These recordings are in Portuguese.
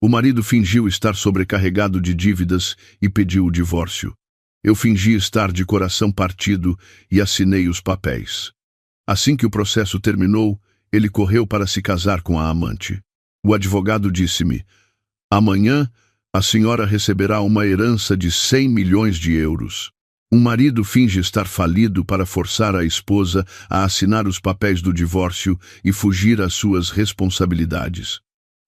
O marido fingiu estar sobrecarregado de dívidas e pediu o divórcio. Eu fingi estar de coração partido e assinei os papéis. Assim que o processo terminou, ele correu para se casar com a amante. O advogado disse-me: amanhã a senhora receberá uma herança de 100 milhões de euros. Um marido finge estar falido para forçar a esposa a assinar os papéis do divórcio e fugir às suas responsabilidades.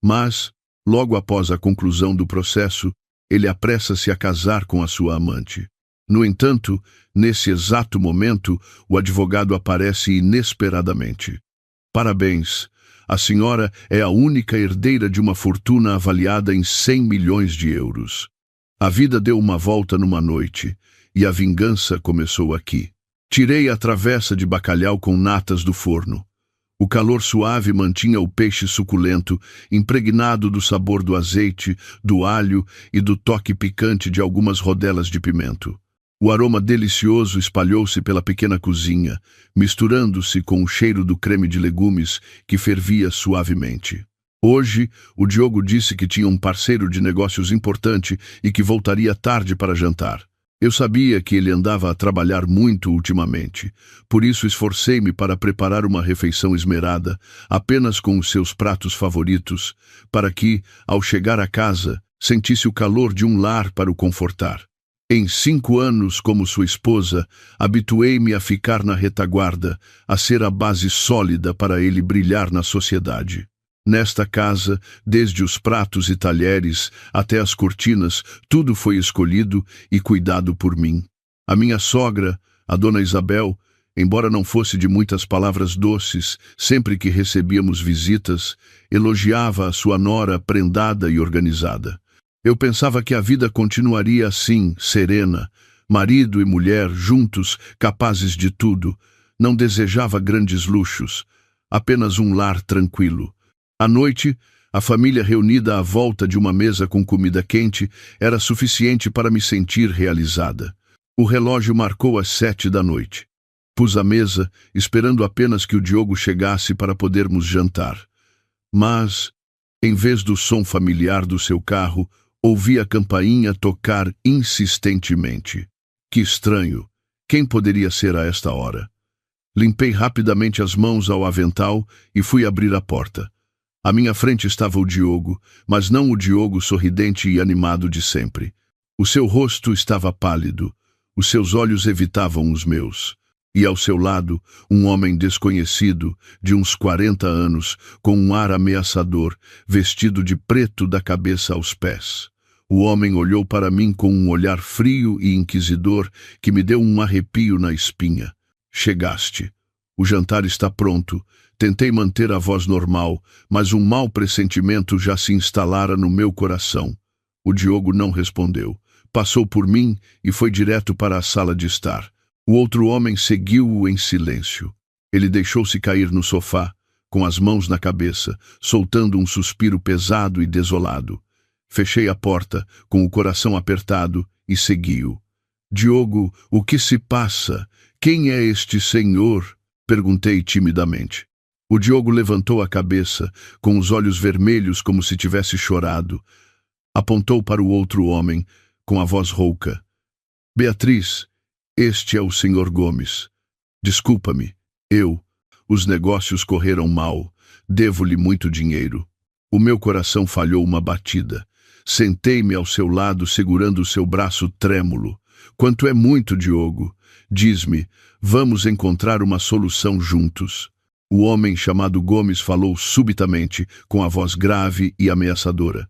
Mas, logo após a conclusão do processo, ele apressa-se a casar com a sua amante. No entanto, nesse exato momento, o advogado aparece inesperadamente. Parabéns! A senhora é a única herdeira de uma fortuna avaliada em 100 milhões de euros. A vida deu uma volta numa noite, e a vingança começou aqui. Tirei a travessa de bacalhau com natas do forno. O calor suave mantinha o peixe suculento, impregnado do sabor do azeite, do alho e do toque picante de algumas rodelas de pimento. O aroma delicioso espalhou-se pela pequena cozinha, misturando-se com o cheiro do creme de legumes que fervia suavemente. Hoje, o Diogo disse que tinha um parceiro de negócios importante e que voltaria tarde para jantar. Eu sabia que ele andava a trabalhar muito ultimamente, por isso esforcei-me para preparar uma refeição esmerada, apenas com os seus pratos favoritos, para que, ao chegar a casa, sentisse o calor de um lar para o confortar. Em 5 anos como sua esposa, habituei-me a ficar na retaguarda, a ser a base sólida para ele brilhar na sociedade. Nesta casa, desde os pratos e talheres até as cortinas, tudo foi escolhido e cuidado por mim. A minha sogra, a dona Isabel, embora não fosse de muitas palavras doces, sempre que recebíamos visitas, elogiava a sua nora prendada e organizada. Eu pensava que a vida continuaria assim, serena, marido e mulher juntos, capazes de tudo. Não desejava grandes luxos, apenas um lar tranquilo. À noite, a família reunida à volta de uma mesa com comida quente era suficiente para me sentir realizada. O relógio marcou as 7 da noite. Pus a mesa, esperando apenas que o Diogo chegasse para podermos jantar. Mas, em vez do som familiar do seu carro, ouvi a campainha tocar insistentemente. Que estranho! Quem poderia ser a esta hora? Limpei rapidamente as mãos ao avental e fui abrir a porta. À minha frente estava o Diogo, mas não o Diogo sorridente e animado de sempre. O seu rosto estava pálido, os seus olhos evitavam os meus. E ao seu lado, um homem desconhecido, de uns 40 anos, com um ar ameaçador, vestido de preto da cabeça aos pés. O homem olhou para mim com um olhar frio e inquisidor que me deu um arrepio na espinha. Chegaste. O jantar está pronto. Tentei manter a voz normal, mas um mau pressentimento já se instalara no meu coração. O Diogo não respondeu. Passou por mim e foi direto para a sala de estar. O outro homem seguiu-o em silêncio. Ele deixou-se cair no sofá, com as mãos na cabeça, soltando um suspiro pesado e desolado. Fechei a porta, com o coração apertado, e segui-o. Diogo, o que se passa? Quem é este senhor? Perguntei timidamente. O Diogo levantou a cabeça, com os olhos vermelhos como se tivesse chorado. Apontou para o outro homem, com a voz rouca. Beatriz, este é o Sr. Gomes. Desculpa-me, os negócios correram mal, devo-lhe muito dinheiro. O meu coração falhou uma batida. Sentei-me ao seu lado, segurando o seu braço trêmulo. Quanto é muito, Diogo? Diz-me, vamos encontrar uma solução juntos. O homem chamado Gomes falou subitamente, com a voz grave e ameaçadora.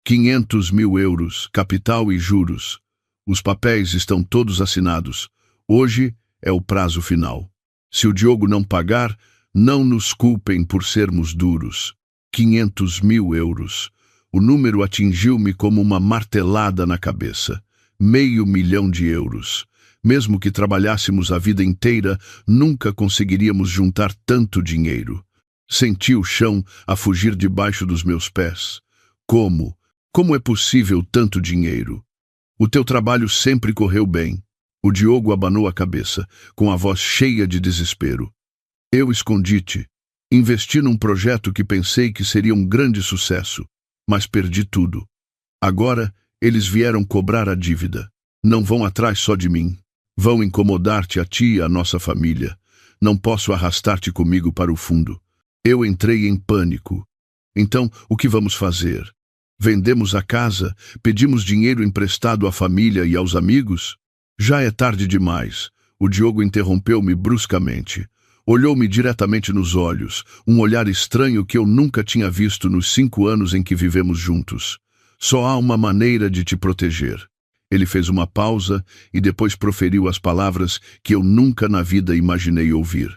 500 mil euros, capital e juros. Os papéis estão todos assinados. Hoje é o prazo final. Se o Diogo não pagar, não nos culpem por sermos duros. 500 mil euros. O número atingiu-me como uma martelada na cabeça. 500 mil euros. Mesmo que trabalhássemos a vida inteira, nunca conseguiríamos juntar tanto dinheiro. Senti o chão a fugir debaixo dos meus pés. Como? Como é possível tanto dinheiro? O teu trabalho sempre correu bem. O Diogo abanou a cabeça, com a voz cheia de desespero. Eu escondi-te. Investi num projeto que pensei que seria um grande sucesso. mas perdi tudo. Agora, eles vieram cobrar a dívida. Não vão atrás só de mim. Vão incomodar-te a ti e a nossa família. Não posso arrastar-te comigo para o fundo. Eu entrei em pânico. Então, o que vamos fazer? Vendemos a casa? Pedimos dinheiro emprestado à família e aos amigos? Já é tarde demais. O Diogo interrompeu-me bruscamente. Olhou-me diretamente nos olhos, um olhar estranho que eu nunca tinha visto nos 5 anos em que vivemos juntos. Só há uma maneira de te proteger. Ele fez uma pausa e depois proferiu as palavras que eu nunca na vida imaginei ouvir.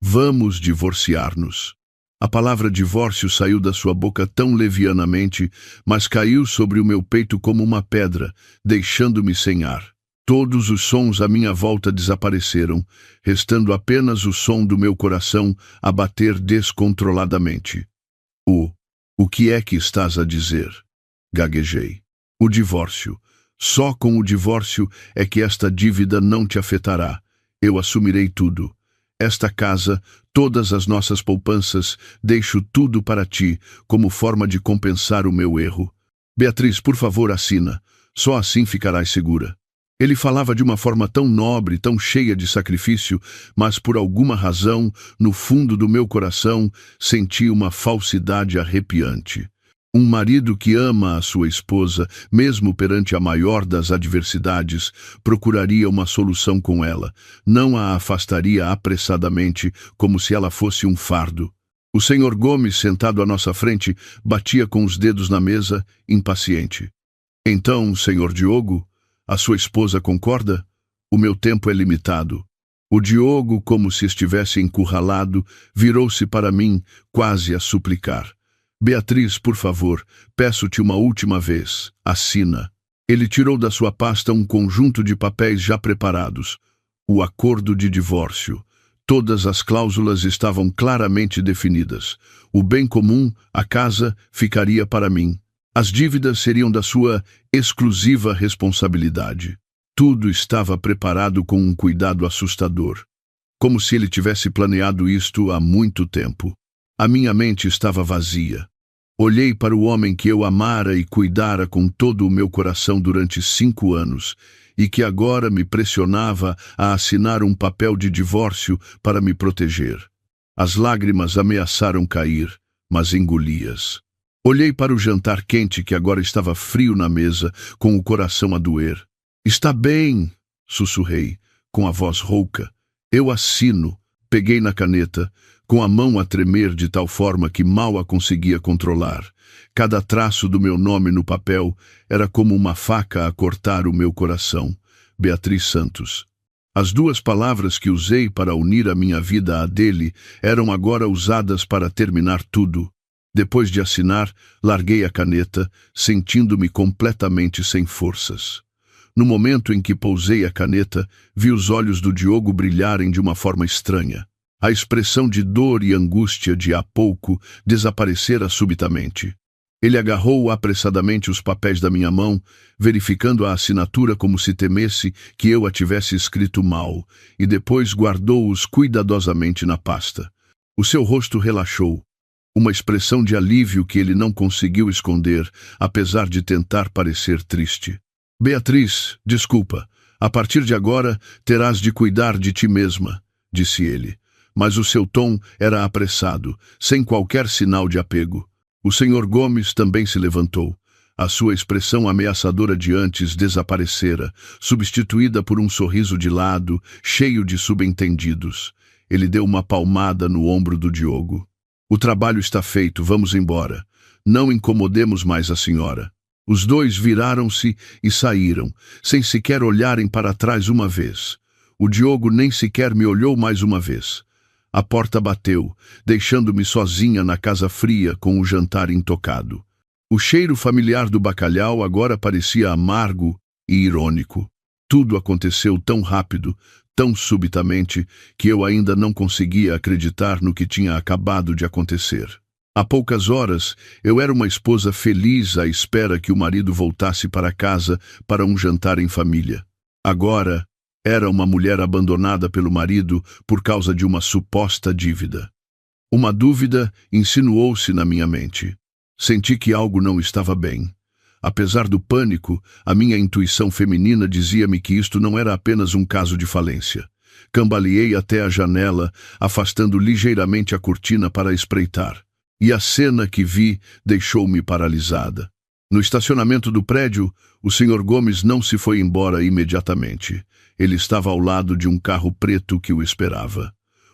Vamos divorciar-nos. A palavra divórcio saiu da sua boca tão levianamente, mas caiu sobre o meu peito como uma pedra, deixando-me sem ar. Todos os sons à minha volta desapareceram, restando apenas o som do meu coração a bater descontroladamente. O que é que estás a dizer? Gaguejei. O divórcio. Só com o divórcio é que esta dívida não te afetará. Eu assumirei tudo. Esta casa, todas as nossas poupanças, deixo tudo para ti, como forma de compensar o meu erro. Beatriz, por favor, assina. Só assim ficarás segura. Ele falava de uma forma tão nobre, tão cheia de sacrifício, mas por alguma razão, no fundo do meu coração, senti uma falsidade arrepiante. Um marido que ama a sua esposa, mesmo perante a maior das adversidades, procuraria uma solução com ela, não a afastaria apressadamente, como se ela fosse um fardo. O Sr. Gomes, sentado à nossa frente, batia com os dedos na mesa, impaciente. Então, Sr. Diogo, a sua esposa concorda? O meu tempo é limitado. O Diogo, como se estivesse encurralado, virou-se para mim, quase a suplicar. Beatriz, por favor, peço-te uma última vez, assina. Ele tirou da sua pasta um conjunto de papéis já preparados. O acordo de divórcio. Todas as cláusulas estavam claramente definidas. O bem comum, a casa, ficaria para mim. As dívidas seriam da sua exclusiva responsabilidade. Tudo estava preparado com um cuidado assustador. Como se ele tivesse planeado isto há muito tempo. A minha mente estava vazia. Olhei para o homem que eu amara e cuidara com todo o meu coração durante 5 anos, e que agora me pressionava a assinar um papel de divórcio para me proteger. As lágrimas ameaçaram cair, mas engoli-as. Olhei para o jantar quente que agora estava frio na mesa, com o coração a doer. Está bem, sussurrei, com a voz rouca. Eu assino. Peguei na caneta, com a mão a tremer de tal forma que mal a conseguia controlar. Cada traço do meu nome no papel era como uma faca a cortar o meu coração. Beatriz Santos. As 2 palavras que usei para unir a minha vida à dele eram agora usadas para terminar tudo. Depois de assinar, larguei a caneta, sentindo-me completamente sem forças. No momento em que pousei a caneta, vi os olhos do Diogo brilharem de uma forma estranha. A expressão de dor e angústia de há pouco desaparecera subitamente. Ele agarrou apressadamente os papéis da minha mão, verificando a assinatura como se temesse que eu a tivesse escrito mal, e depois guardou-os cuidadosamente na pasta. O seu rosto relaxou, uma expressão de alívio que ele não conseguiu esconder, apesar de tentar parecer triste. Beatriz, desculpa, a partir de agora terás de cuidar de ti mesma, disse ele. Mas o seu tom era apressado, sem qualquer sinal de apego. O Sr. Gomes também se levantou. A sua expressão ameaçadora de antes desaparecera, substituída por um sorriso de lado, cheio de subentendidos. Ele deu uma palmada no ombro do Diogo. O trabalho está feito, vamos embora. Não incomodemos mais a senhora. Os 2 viraram-se e saíram, sem sequer olharem para trás uma vez. O Diogo nem sequer me olhou mais uma vez. A porta bateu, deixando-me sozinha na casa fria com o jantar intocado. O cheiro familiar do bacalhau agora parecia amargo e irônico. Tudo aconteceu tão rápido, tão subitamente, que eu ainda não conseguia acreditar no que tinha acabado de acontecer. Há poucas horas, eu era uma esposa feliz à espera que o marido voltasse para casa para um jantar em família. Agora, era uma mulher abandonada pelo marido por causa de uma suposta dívida. Uma dúvida insinuou-se na minha mente. Senti que algo não estava bem. Apesar do pânico, a minha intuição feminina dizia-me que isto não era apenas um caso de falência. Cambaleei até a janela, afastando ligeiramente a cortina para espreitar. E a cena que vi deixou-me paralisada. No estacionamento do prédio, o Sr. Gomes não se foi embora imediatamente. Ele estava ao lado de um carro preto que o esperava.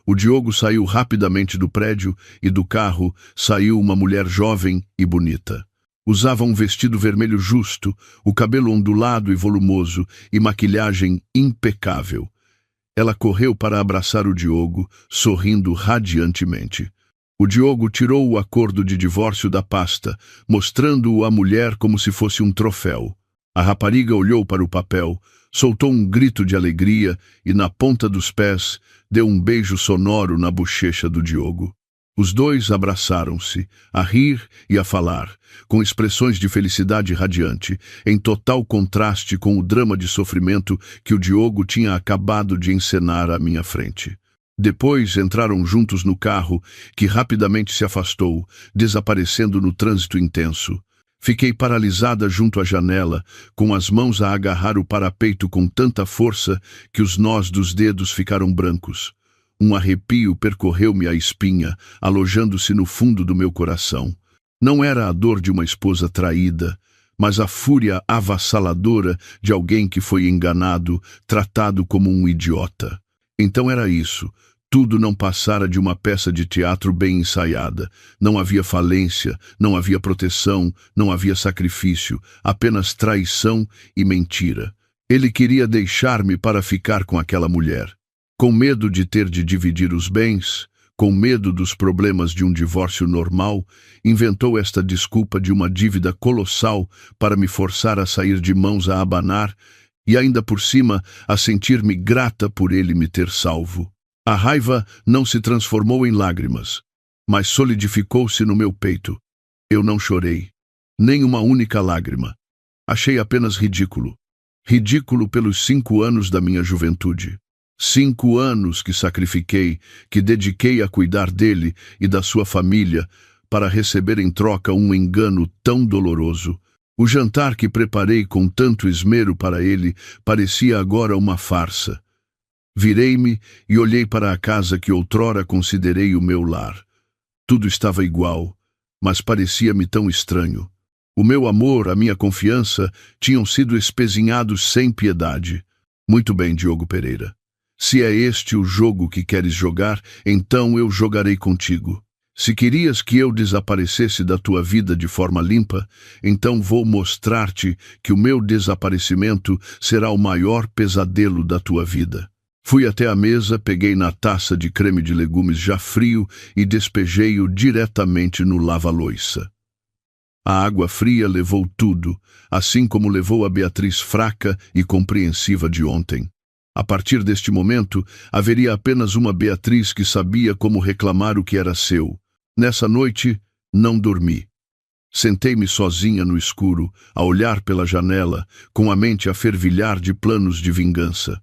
O Diogo saiu rapidamente do prédio e do carro saiu uma mulher jovem e bonita. Usava um vestido vermelho justo, o cabelo ondulado e volumoso e maquilhagem impecável. Ela correu para abraçar o Diogo, sorrindo radiantemente. O Diogo tirou o acordo de divórcio da pasta, mostrando-o à mulher como se fosse um troféu. A rapariga olhou para o papel, soltou um grito de alegria e, na ponta dos pés, deu um beijo sonoro na bochecha do Diogo. Os dois abraçaram-se, a rir e a falar, com expressões de felicidade radiante, em total contraste com o drama de sofrimento que o Diogo tinha acabado de encenar à minha frente. Depois entraram juntos no carro, que rapidamente se afastou, desaparecendo no trânsito intenso. Fiquei paralisada junto à janela, com as mãos a agarrar o parapeito com tanta força que os nós dos dedos ficaram brancos. Um arrepio percorreu-me a espinha, alojando-se no fundo do meu coração. Não era a dor de uma esposa traída, mas a fúria avassaladora de alguém que foi enganado, tratado como um idiota. Então era isso. Tudo não passara de uma peça de teatro bem ensaiada. Não havia falência, não havia proteção, não havia sacrifício, apenas traição e mentira. Ele queria deixar-me para ficar com aquela mulher. Com medo de ter de dividir os bens, com medo dos problemas de um divórcio normal, inventou esta desculpa de uma dívida colossal para me forçar a sair de mãos a abanar e ainda por cima a sentir-me grata por ele me ter salvo. A raiva não se transformou em lágrimas, mas solidificou-se no meu peito. Eu não chorei, nem uma única lágrima. Achei apenas ridículo. Ridículo pelos 5 anos da minha juventude. 5 anos que sacrifiquei, que dediquei a cuidar dele e da sua família, para receber em troca um engano tão doloroso. O jantar que preparei com tanto esmero para ele parecia agora uma farsa. Virei-me e olhei para a casa que outrora considerei o meu lar. Tudo estava igual, mas parecia-me tão estranho. O meu amor, a minha confiança, tinham sido espezinhados sem piedade. Muito bem, Diogo Pereira. Se é este o jogo que queres jogar, então eu jogarei contigo. Se querias que eu desaparecesse da tua vida de forma limpa, então vou mostrar-te que o meu desaparecimento será o maior pesadelo da tua vida. Fui até a mesa, peguei na taça de creme de legumes já frio e despejei-o diretamente no lava-loiça. A água fria levou tudo, assim como levou a Beatriz fraca e compreensiva de ontem. A partir deste momento, haveria apenas uma Beatriz que sabia como reclamar o que era seu. Nessa noite, não dormi. Sentei-me sozinha no escuro, a olhar pela janela, com a mente a fervilhar de planos de vingança.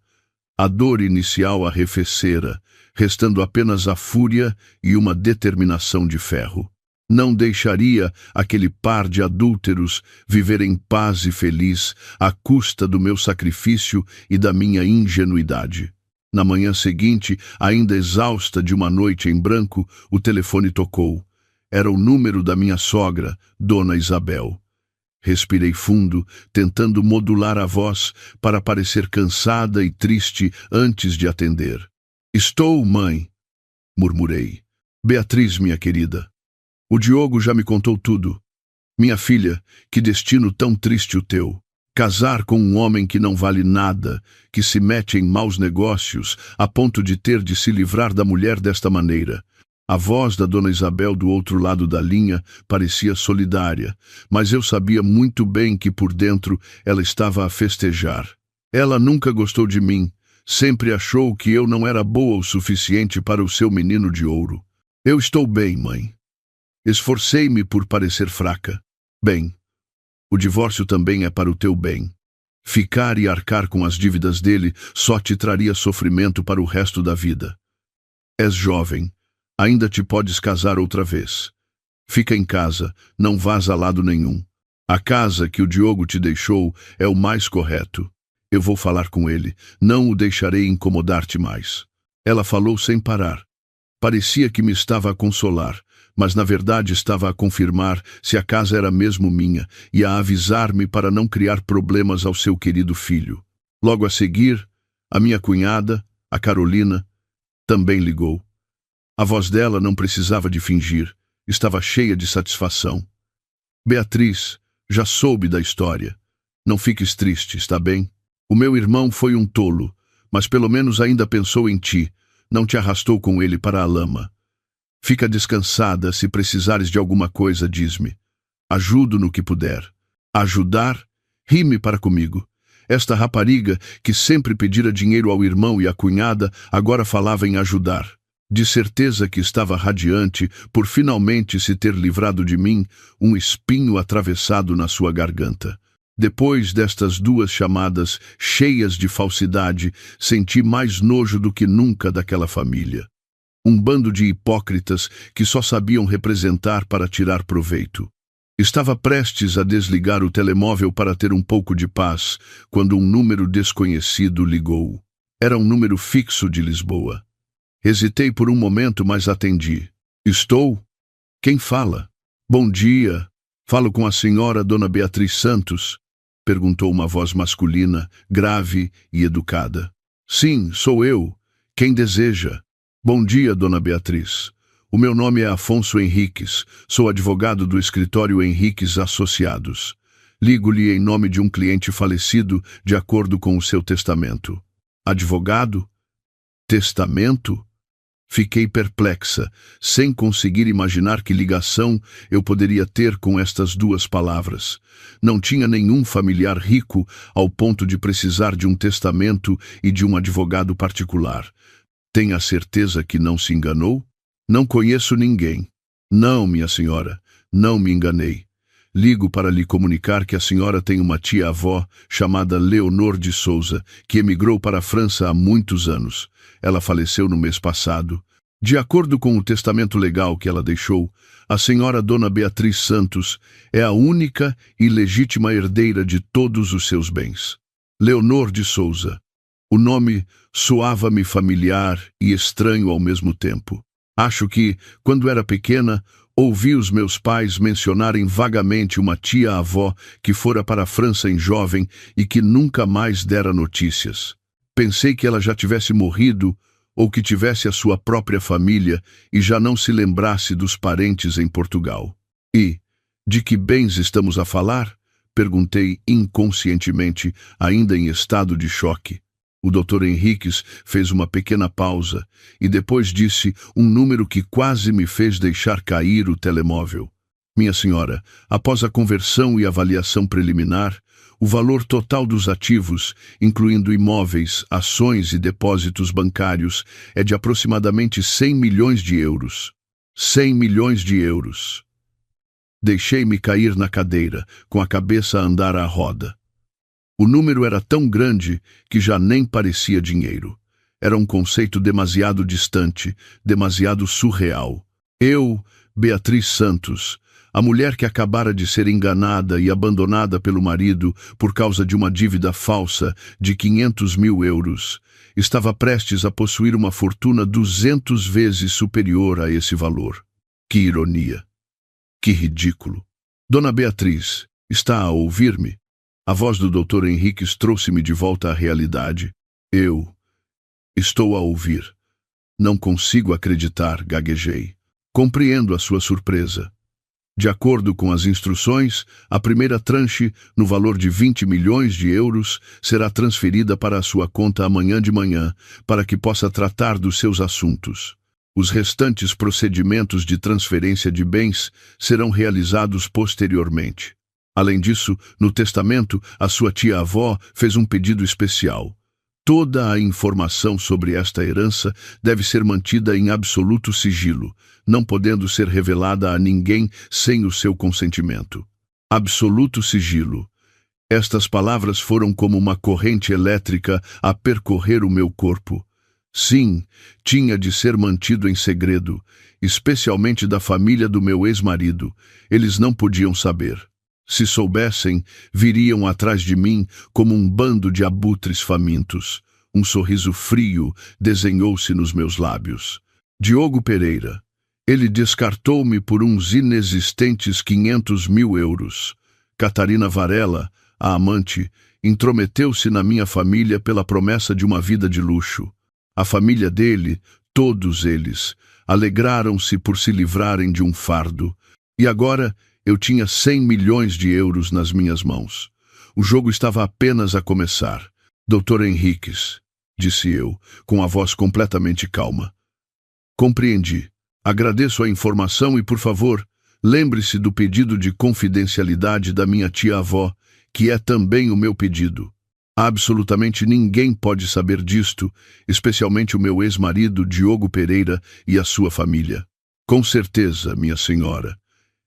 A dor inicial arrefecera, restando apenas a fúria e uma determinação de ferro. Não deixaria aquele par de adúlteros viver em paz e feliz à custa do meu sacrifício e da minha ingenuidade. Na manhã seguinte, ainda exausta de uma noite em branco, o telefone tocou. Era o número da minha sogra, Dona Isabel. Respirei fundo, tentando modular a voz para parecer cansada e triste antes de atender. "Estou, mãe", murmurei. "Beatriz, minha querida. O Diogo já me contou tudo. Minha filha, que destino tão triste o teu. Casar com um homem que não vale nada, que se mete em maus negócios, a ponto de ter de se livrar da mulher desta maneira." A voz da Dona Isabel do outro lado da linha parecia solidária, mas eu sabia muito bem que por dentro ela estava a festejar. Ela nunca gostou de mim, sempre achou que eu não era boa o suficiente para o seu menino de ouro. "Eu estou bem, mãe. Esforcei-me por parecer fraca. Bem, o divórcio também é para o teu bem. Ficar e arcar com as dívidas dele só te traria sofrimento para o resto da vida. És jovem. Ainda te podes casar outra vez. Fica em casa, não vás a lado nenhum. A casa que o Diogo te deixou é o mais correto. Eu vou falar com ele, não o deixarei incomodar-te mais. Ela falou sem parar. Parecia que me estava a consolar, mas na verdade estava a confirmar se a casa era mesmo minha e a avisar-me para não criar problemas ao seu querido filho. Logo a seguir, a minha cunhada, a Carolina, também ligou. A voz dela não precisava de fingir, estava cheia de satisfação. Beatriz, já soube da história. Não fiques triste, está bem? O meu irmão foi um tolo, mas pelo menos ainda pensou em ti, não te arrastou com ele para a lama. Fica descansada, se precisares de alguma coisa, diz-me. Ajudo no que puder. Ajudar? Rime para comigo. Esta rapariga, que sempre pedira dinheiro ao irmão e à cunhada, agora falava em ajudar. De certeza que estava radiante por finalmente se ter livrado de mim, um espinho atravessado na sua garganta. Depois destas duas chamadas cheias de falsidade, senti mais nojo do que nunca daquela família. Um bando de hipócritas que só sabiam representar para tirar proveito. Estava prestes a desligar o telemóvel para ter um pouco de paz, quando um número desconhecido ligou. Era um número fixo de Lisboa. Hesitei por um momento, mas atendi. Estou? Quem fala? Bom dia. Falo com a senhora Dona Beatriz Santos? Perguntou uma voz masculina, grave e educada. Sim, sou eu. Quem deseja? Bom dia, Dona Beatriz. O meu nome é Afonso Henriques. Sou advogado do escritório Henriques Associados. Ligo-lhe em nome de um cliente falecido, de acordo com o seu testamento. Advogado? Testamento? Fiquei perplexa, sem conseguir imaginar que ligação eu poderia ter com estas duas palavras. Não tinha nenhum familiar rico ao ponto de precisar de um testamento e de um advogado particular. Tem a certeza que não se enganou? Não conheço ninguém. Não, minha senhora, não me enganei. Ligo para lhe comunicar que a senhora tem uma tia-avó chamada Leonor de Souza, que emigrou para a França há muitos anos. Ela faleceu no mês passado. De acordo com o testamento legal que ela deixou, a senhora Dona Beatriz Santos é a única e legítima herdeira de todos os seus bens. Leonor de Souza. O nome soava-me familiar e estranho ao mesmo tempo. Acho que, quando era pequena, ouvi os meus pais mencionarem vagamente uma tia-avó que fora para a França em jovem e que nunca mais dera notícias. Pensei que ela já tivesse morrido ou que tivesse a sua própria família e já não se lembrasse dos parentes em Portugal. E, de que bens estamos a falar? Perguntei inconscientemente, ainda em estado de choque. O Dr. Henriques fez uma pequena pausa e depois disse um número que quase me fez deixar cair o telemóvel. Minha senhora, após a conversão e avaliação preliminar, o valor total dos ativos, incluindo imóveis, ações e depósitos bancários, é de aproximadamente 100 milhões de euros. 100 milhões de euros. Deixei-me cair na cadeira, com a cabeça a andar à roda. O número era tão grande que já nem parecia dinheiro. Era um conceito demasiado distante, demasiado surreal. Eu, Beatriz Santos, a mulher que acabara de ser enganada e abandonada pelo marido por causa de uma dívida falsa de 500 mil euros, estava prestes a possuir uma fortuna 200 vezes superior a esse valor. Que ironia! Que ridículo! Dona Beatriz, está a ouvir-me? A voz do Dr. Henriques trouxe-me de volta à realidade. Eu estou a ouvir. Não consigo acreditar, gaguejei. Compreendo a sua surpresa. De acordo com as instruções, a primeira tranche, no valor de 20 milhões de euros, será transferida para a sua conta amanhã de manhã, para que possa tratar dos seus assuntos. Os restantes procedimentos de transferência de bens serão realizados posteriormente. Além disso, no testamento, a sua tia-avó fez um pedido especial. Toda a informação sobre esta herança deve ser mantida em absoluto sigilo, não podendo ser revelada a ninguém sem o seu consentimento. Absoluto sigilo. Estas palavras foram como uma corrente elétrica a percorrer o meu corpo. Sim, tinha de ser mantido em segredo, especialmente da família do meu ex-marido. Eles não podiam saber. Se soubessem, viriam atrás de mim como um bando de abutres famintos. Um sorriso frio desenhou-se nos meus lábios. Diogo Pereira. Ele descartou-me por uns inexistentes 500 mil euros. Catarina Varela, a amante, intrometeu-se na minha família pela promessa de uma vida de luxo. A família dele, todos eles, alegraram-se por se livrarem de um fardo. E agora eu tinha 100 milhões de euros nas minhas mãos. O jogo estava apenas a começar. Doutor Henriques, disse eu, com a voz completamente calma. Compreendi. Agradeço a informação e, por favor, lembre-se do pedido de confidencialidade da minha tia-avó, que é também o meu pedido. Absolutamente ninguém pode saber disto, especialmente o meu ex-marido, Diogo Pereira, e a sua família. Com certeza, minha senhora.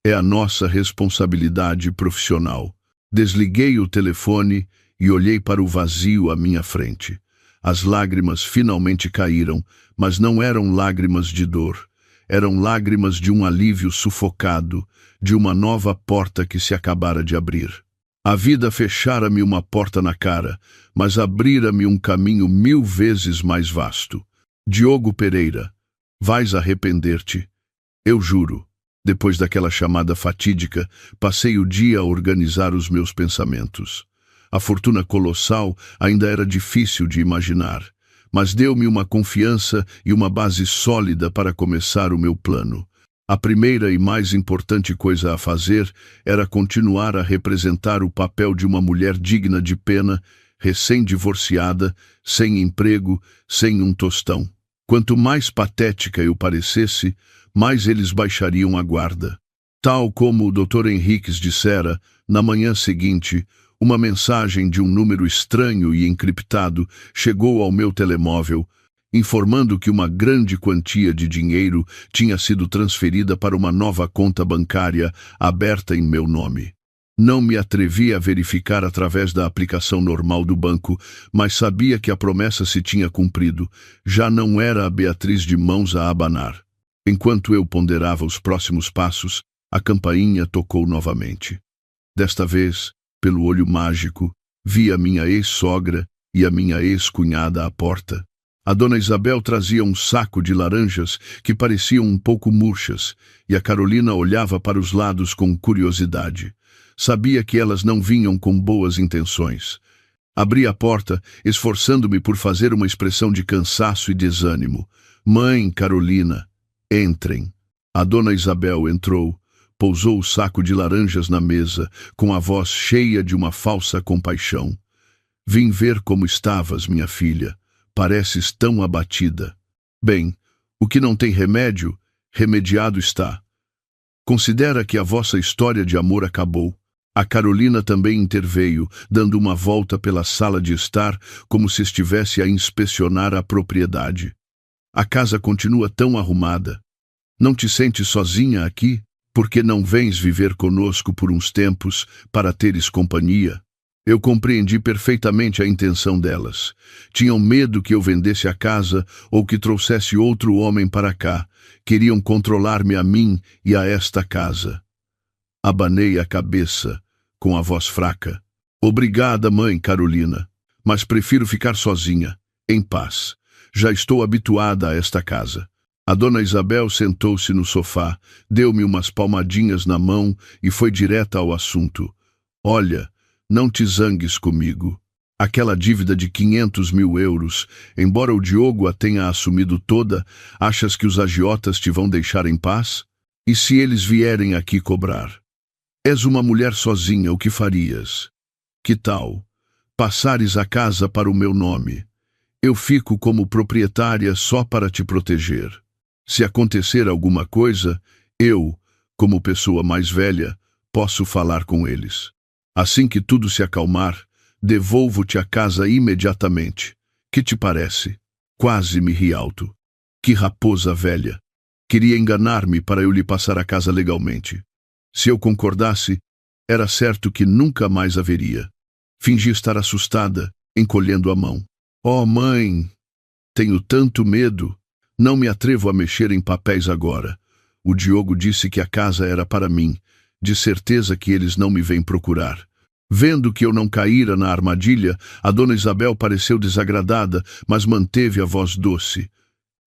É a nossa responsabilidade profissional. Desliguei o telefone e olhei para o vazio à minha frente. As lágrimas finalmente caíram, mas não eram lágrimas de dor. Eram lágrimas de um alívio sufocado, de uma nova porta que se acabara de abrir. A vida fechara-me uma porta na cara, mas abrira-me um caminho 1000 vezes mais vasto. Diogo Pereira, vais arrepender-te. Eu juro. Depois daquela chamada fatídica, passei o dia a organizar os meus pensamentos. A fortuna colossal ainda era difícil de imaginar, mas deu-me uma confiança e uma base sólida para começar o meu plano. A primeira e mais importante coisa a fazer era continuar a representar o papel de uma mulher digna de pena, recém-divorciada, sem emprego, sem um tostão. Quanto mais patética eu parecesse, mais eles baixariam a guarda. Tal como o Dr. Henriques dissera, na manhã seguinte, uma mensagem de um número estranho e encriptado chegou ao meu telemóvel, informando que uma grande quantia de dinheiro tinha sido transferida para uma nova conta bancária aberta em meu nome. Não me atrevi a verificar através da aplicação normal do banco, mas sabia que a promessa se tinha cumprido. Já não era a Beatriz de mãos a abanar. Enquanto eu ponderava os próximos passos, a campainha tocou novamente. Desta vez, pelo olho mágico, vi a minha ex-sogra e a minha ex-cunhada à porta. A dona Isabel trazia um saco de laranjas que pareciam um pouco murchas, e a Carolina olhava para os lados com curiosidade. Sabia que elas não vinham com boas intenções. Abri a porta, esforçando-me por fazer uma expressão de cansaço e desânimo. Mãe, Carolina, entrem. A dona Isabel entrou, pousou o saco de laranjas na mesa, com a voz cheia de uma falsa compaixão. Vim ver como estavas, minha filha. Pareces tão abatida. Bem, o que não tem remédio, remediado está. Considera que a vossa história de amor acabou. A Carolina também interveio, dando uma volta pela sala de estar, como se estivesse a inspecionar a propriedade. A casa continua tão arrumada. Não te sentes sozinha aqui? Por que não vens viver conosco por uns tempos, para teres companhia? Eu compreendi perfeitamente a intenção delas. Tinham medo que eu vendesse a casa ou que trouxesse outro homem para cá. Queriam controlar-me a mim e a esta casa. Abanei a cabeça, com a voz fraca. Obrigada, mãe Carolina, mas prefiro ficar sozinha, em paz. Já estou habituada a esta casa. A dona Isabel sentou-se no sofá, deu-me umas palmadinhas na mão e foi direta ao assunto. Olha, não te zangues comigo. Aquela dívida de 500 mil euros, embora o Diogo a tenha assumido toda, achas que os agiotas te vão deixar em paz? E se eles vierem aqui cobrar? És uma mulher sozinha, o que farias? Que tal? Passares a casa para o meu nome. Eu fico como proprietária só para te proteger. Se acontecer alguma coisa, eu, como pessoa mais velha, posso falar com eles. Assim que tudo se acalmar, devolvo-te a casa imediatamente. Que te parece? Quase me ri alto. Que raposa velha! Queria enganar-me para eu lhe passar a casa legalmente. Se eu concordasse, era certo que nunca mais haveria. Fingi estar assustada, encolhendo a mão. Oh, mãe! Tenho tanto medo. Não me atrevo a mexer em papéis agora. O Diogo disse que a casa era para mim. De certeza que eles não me vêm procurar. Vendo que eu não caíra na armadilha, a dona Isabel pareceu desagradada, mas manteve a voz doce.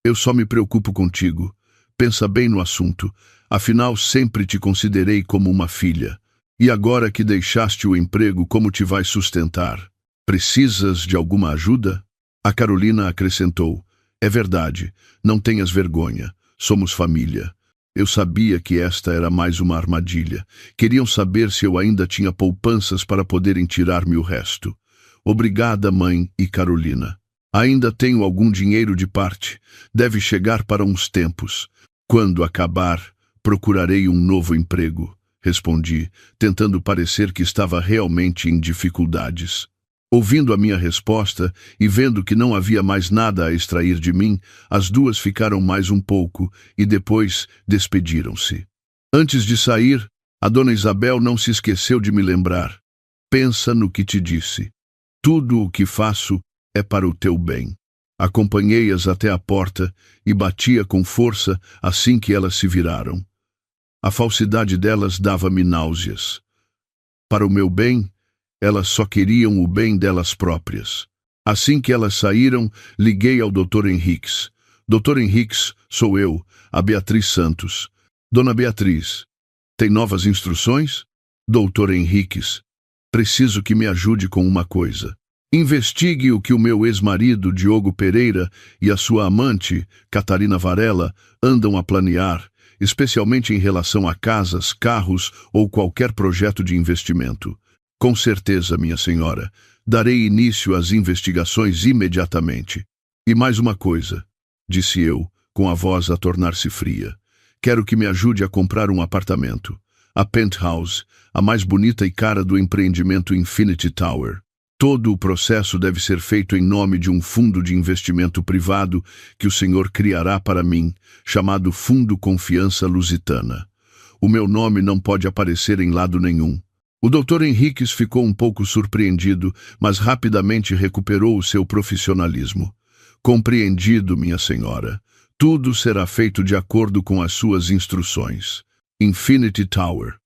Eu só me preocupo contigo. Pensa bem no assunto. Afinal, sempre te considerei como uma filha. E agora que deixaste o emprego, como te vais sustentar? Precisas de alguma ajuda? A Carolina acrescentou. É verdade, não tenhas vergonha. Somos família. Eu sabia que esta era mais uma armadilha. Queriam saber se eu ainda tinha poupanças para poderem tirar-me o resto. Obrigada, mãe e Carolina. Ainda tenho algum dinheiro de parte. Deve chegar para uns tempos. Quando acabar, procurarei um novo emprego, respondi, tentando parecer que estava realmente em dificuldades. Ouvindo a minha resposta e vendo que não havia mais nada a extrair de mim, as duas ficaram mais um pouco e depois despediram-se. Antes de sair, a dona Isabel não se esqueceu de me lembrar. Pensa no que te disse. Tudo o que faço é para o teu bem. Acompanhei-as até a porta e batia com força assim que elas se viraram. A falsidade delas dava-me náuseas. Para o meu bem, elas só queriam o bem delas próprias. Assim que elas saíram, liguei ao Dr. Henriques. Dr. Henriques, sou eu, a Beatriz Santos. Dona Beatriz, tem novas instruções? Dr. Henriques, preciso que me ajude com uma coisa. Investigue o que o meu ex-marido, Diogo Pereira, e a sua amante, Catarina Varela, andam a planear, especialmente em relação a casas, carros ou qualquer projeto de investimento. Com certeza, minha senhora, darei início às investigações imediatamente. E mais uma coisa, disse eu, com a voz a tornar-se fria. Quero que me ajude a comprar um apartamento. A Penthouse, a mais bonita e cara do empreendimento Infinity Tower. Todo o processo deve ser feito em nome de um fundo de investimento privado que o senhor criará para mim, chamado Fundo Confiança Lusitana. O meu nome não pode aparecer em lado nenhum. O Dr. Henriques ficou um pouco surpreendido, mas rapidamente recuperou o seu profissionalismo. Compreendido, minha senhora. Tudo será feito de acordo com as suas instruções. Infinity Tower.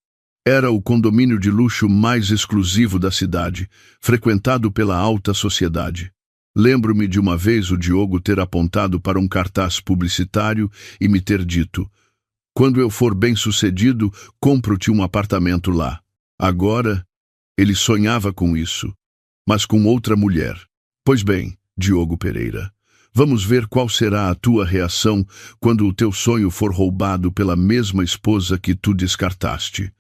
Era o condomínio de luxo mais exclusivo da cidade, frequentado pela alta sociedade. Lembro-me de uma vez o Diogo ter apontado para um cartaz publicitário e me ter dito: quando eu for bem-sucedido, compro-te um apartamento lá. Agora, ele sonhava com isso, mas com outra mulher. Pois bem, Diogo Pereira, vamos ver qual será a tua reação quando o teu sonho for roubado pela mesma esposa que tu descartaste.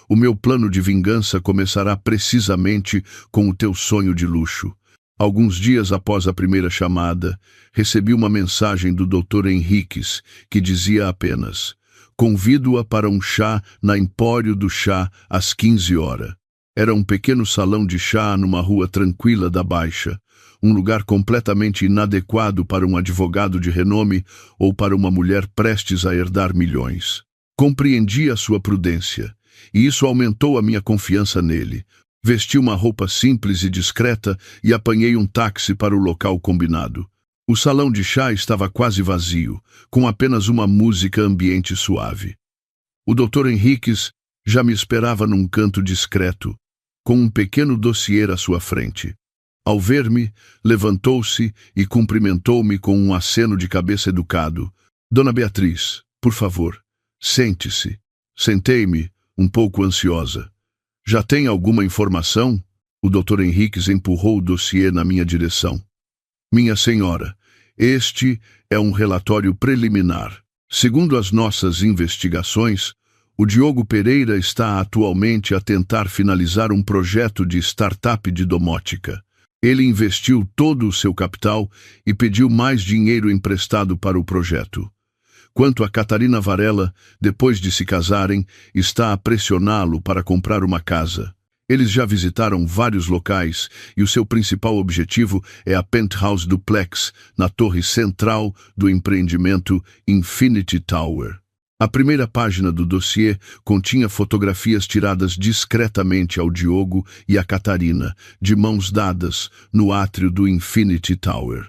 O meu plano de vingança começará precisamente com o teu sonho de luxo. Alguns dias após a primeira chamada, recebi uma mensagem do Dr. Henriques, que dizia apenas: convido-a para um chá na Empório do Chá às 15 horas. Era um pequeno salão de chá numa rua tranquila da Baixa, um lugar completamente inadequado para um advogado de renome ou para uma mulher prestes a herdar milhões. Compreendi a sua prudência, e isso aumentou a minha confiança nele. Vesti uma roupa simples e discreta e apanhei um táxi para o local combinado. O salão de chá estava quase vazio, com apenas uma música ambiente suave. O Dr. Henriques já me esperava num canto discreto, com um pequeno dossiê à sua frente. Ao ver-me, levantou-se e cumprimentou-me com um aceno de cabeça educado. Dona Beatriz, por favor, sente-se. Sentei-me, um pouco ansiosa. Já tem alguma informação? O Dr. Henriques empurrou o dossiê na minha direção. Minha senhora, este é um relatório preliminar. Segundo as nossas investigações, o Diogo Pereira está atualmente a tentar finalizar um projeto de startup de domótica. Ele investiu todo o seu capital e pediu mais dinheiro emprestado para o projeto. Quanto a Catarina Varela, depois de se casarem, está a pressioná-lo para comprar uma casa. Eles já visitaram vários locais e o seu principal objetivo é a Penthouse Duplex, na torre central do empreendimento Infinity Tower. A primeira página do dossiê continha fotografias tiradas discretamente ao Diogo e à Catarina, de mãos dadas, no átrio do Infinity Tower.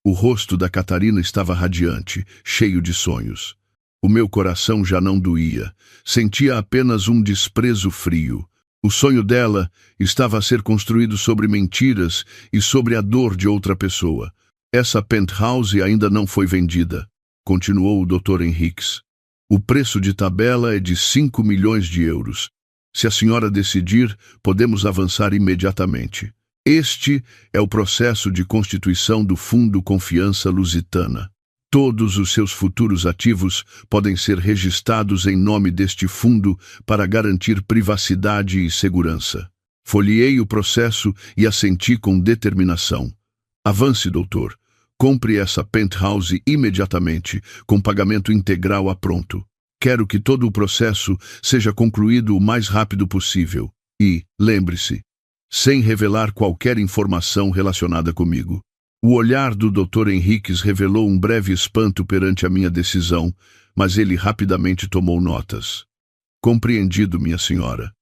O rosto da Catarina estava radiante, cheio de sonhos. O meu coração já não doía. Sentia apenas um desprezo frio. O sonho dela estava a ser construído sobre mentiras e sobre a dor de outra pessoa. Essa penthouse ainda não foi vendida, continuou o Dr. Henriques. O preço de tabela é de 5 milhões de euros. Se a senhora decidir, podemos avançar imediatamente. Este é o processo de constituição do Fundo Confiança Lusitana. Todos os seus futuros ativos podem ser registrados em nome deste fundo para garantir privacidade e segurança. Folheei o processo e assenti com determinação. Avance, doutor. Compre essa penthouse imediatamente, com pagamento integral a pronto. Quero que todo o processo seja concluído o mais rápido possível. E, lembre-se, sem revelar qualquer informação relacionada comigo. O olhar do Dr. Henriques revelou um breve espanto perante a minha decisão, mas ele rapidamente tomou notas. Compreendido, minha senhora.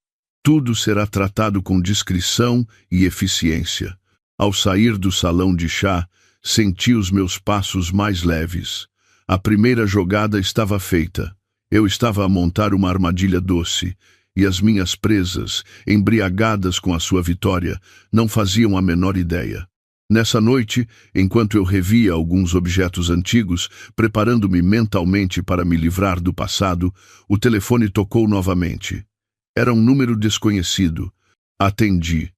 Tudo será tratado com discrição e eficiência. Ao sair do salão de chá, senti os meus passos mais leves. A primeira jogada estava feita. Eu estava a montar uma armadilha doce, e as minhas presas, embriagadas com a sua vitória, não faziam a menor ideia. Nessa noite, enquanto eu revia alguns objetos antigos, preparando-me mentalmente para me livrar do passado, o telefone tocou novamente. Era um número desconhecido. Atendi,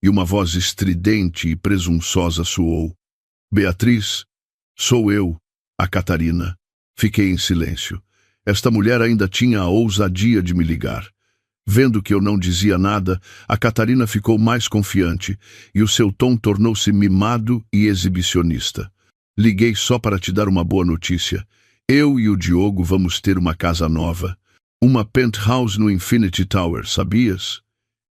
e uma voz estridente e presunçosa soou. Beatriz, sou eu, a Catarina. Fiquei em silêncio. Esta mulher ainda tinha a ousadia de me ligar. Vendo que eu não dizia nada, a Catarina ficou mais confiante e o seu tom tornou-se mimado e exibicionista. Liguei só para te dar uma boa notícia. Eu e o Diogo vamos ter uma casa nova. Uma penthouse no Infinity Tower, sabias?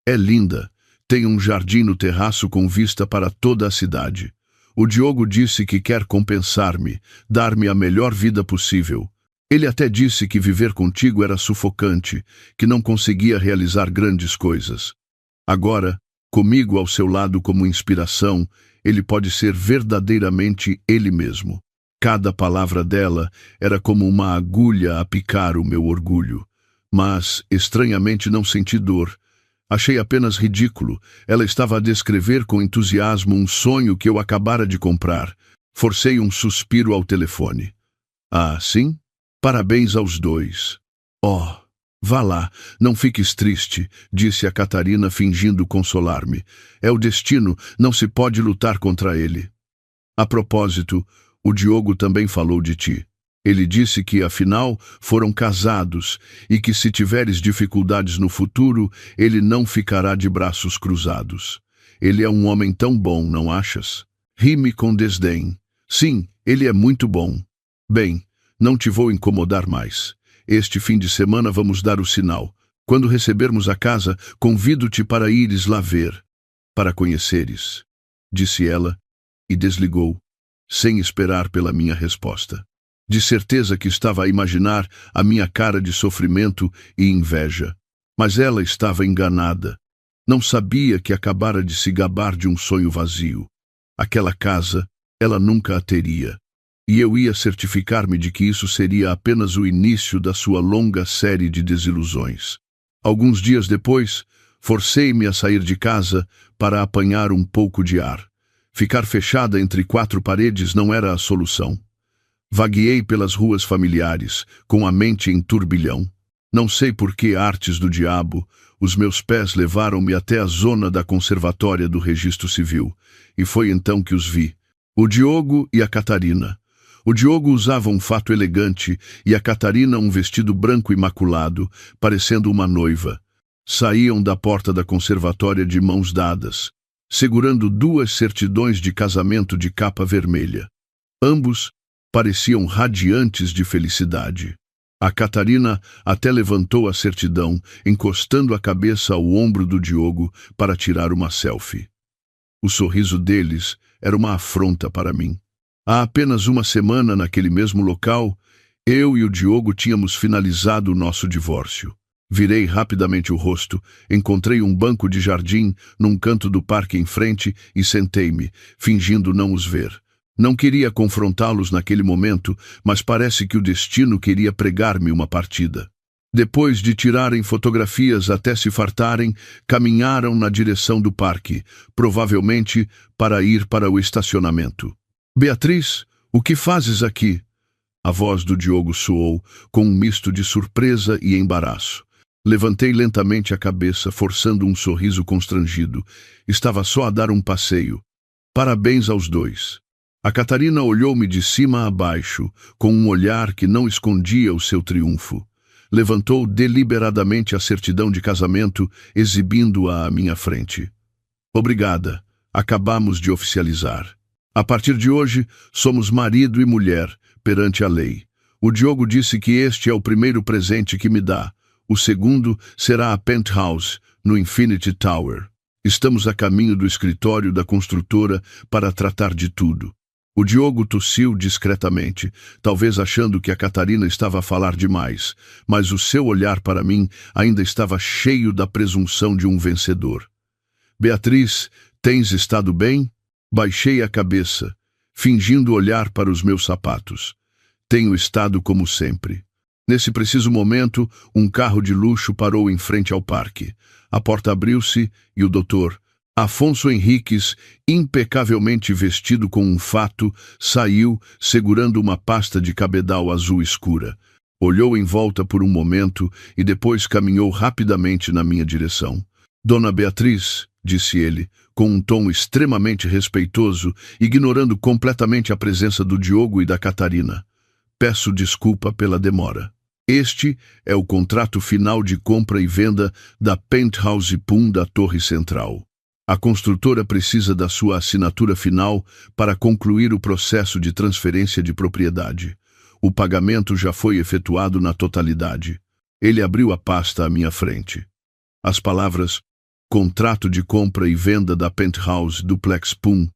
É linda. Tem um jardim no terraço com vista para toda a cidade. O Diogo disse que quer compensar-me, dar-me a melhor vida possível. Ele até disse que viver contigo era sufocante, que não conseguia realizar grandes coisas. Agora, comigo ao seu lado como inspiração, ele pode ser verdadeiramente ele mesmo. Cada palavra dela era como uma agulha a picar o meu orgulho. Mas, estranhamente, não senti dor. Achei apenas ridículo. Ela estava a descrever com entusiasmo um sonho que eu acabara de comprar. Forcei um suspiro ao telefone. Ah, sim? Parabéns aos dois. Oh, vá lá, não fiques triste, disse a Catarina fingindo consolar-me. É o destino, não se pode lutar contra ele. A propósito, o Diogo também falou de ti. Ele disse que, afinal, foram casados e que se tiveres dificuldades no futuro, ele não ficará de braços cruzados. Ele é um homem tão bom, não achas? Ri-me com desdém. Sim, ele é muito bom. Bem, não te vou incomodar mais. Este fim de semana vamos dar o sinal. Quando recebermos a casa, convido-te para ires lá ver, para conheceres, disse ela, e desligou, sem esperar pela minha resposta. De certeza que estava a imaginar a minha cara de sofrimento e inveja. Mas ela estava enganada. Não sabia que acabara de se gabar de um sonho vazio. Aquela casa, ela nunca a teria. E eu ia certificar-me de que isso seria apenas o início da sua longa série de desilusões. Alguns dias depois, forcei-me a sair de casa para apanhar um pouco de ar. Ficar fechada entre 4 paredes não era a solução. Vagueei pelas ruas familiares, com a mente em turbilhão. Não sei por que artes do diabo, os meus pés levaram-me até a zona da conservatória do Registro Civil, e foi então que os vi. O Diogo e a Catarina. O Diogo usava um fato elegante e a Catarina um vestido branco imaculado, parecendo uma noiva. Saíam da porta da conservatória de mãos dadas, segurando 2 certidões de casamento de capa vermelha. Ambos pareciam radiantes de felicidade. A Catarina até levantou a certidão, encostando a cabeça ao ombro do Diogo para tirar uma selfie. O sorriso deles era uma afronta para mim. Há apenas uma semana, naquele mesmo local, eu e o Diogo tínhamos finalizado o nosso divórcio. Virei rapidamente o rosto, encontrei um banco de jardim num canto do parque em frente e sentei-me, fingindo não os ver. Não queria confrontá-los naquele momento, mas parece que o destino queria pregar-me uma partida. Depois de tirarem fotografias até se fartarem, caminharam na direção do parque, provavelmente para ir para o estacionamento. Beatriz, o que fazes aqui? A voz do Diogo soou, com um misto de surpresa e embaraço. Levantei lentamente a cabeça, forçando um sorriso constrangido. Estava só a dar um passeio. Parabéns aos dois. A Catarina olhou-me de cima a baixo, com um olhar que não escondia o seu triunfo. Levantou deliberadamente a certidão de casamento, exibindo-a à minha frente. Obrigada. Acabamos de oficializar. A partir de hoje, somos marido e mulher, perante a lei. O Diogo disse que este é o primeiro presente que me dá. O segundo será a penthouse, no Infinity Tower. Estamos a caminho do escritório da construtora para tratar de tudo. O Diogo tossiu discretamente, talvez achando que a Catarina estava a falar demais, mas o seu olhar para mim ainda estava cheio da presunção de um vencedor. Beatriz, tens estado bem? Baixei a cabeça, fingindo olhar para os meus sapatos. Tenho estado como sempre. Nesse preciso momento, um carro de luxo parou em frente ao parque. A porta abriu-se e o doutor Afonso Henriques, impecavelmente vestido com um fato, saiu segurando uma pasta de cabedal azul escura. Olhou em volta por um momento e depois caminhou rapidamente na minha direção. Dona Beatriz, disse ele, com um tom extremamente respeitoso, ignorando completamente a presença do Diogo e da Catarina. Peço desculpa pela demora. Este é o contrato final de compra e venda da Penthouse Pum da Torre Central. A construtora precisa da sua assinatura final para concluir o processo de transferência de propriedade. O pagamento já foi efetuado na totalidade. Ele abriu a pasta à minha frente. As palavras contrato de compra e venda da Penthouse Duplex Pum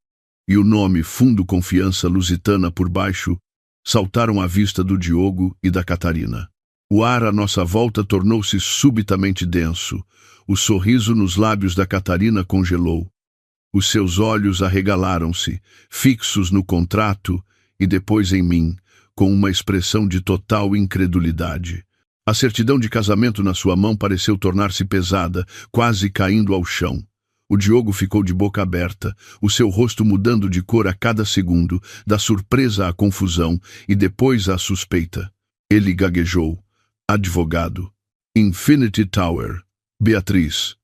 e o nome Fundo Confiança Lusitana por baixo saltaram à vista do Diogo e da Catarina. O ar à nossa volta tornou-se subitamente denso. O sorriso nos lábios da Catarina congelou. Os seus olhos arregalaram-se, fixos no contrato e depois em mim, com uma expressão de total incredulidade. A certidão de casamento na sua mão pareceu tornar-se pesada, quase caindo ao chão. O Diogo ficou de boca aberta, o seu rosto mudando de cor a cada segundo, da surpresa à confusão e depois à suspeita. Ele gaguejou. Advogado. Infinity Tower. Beatriz.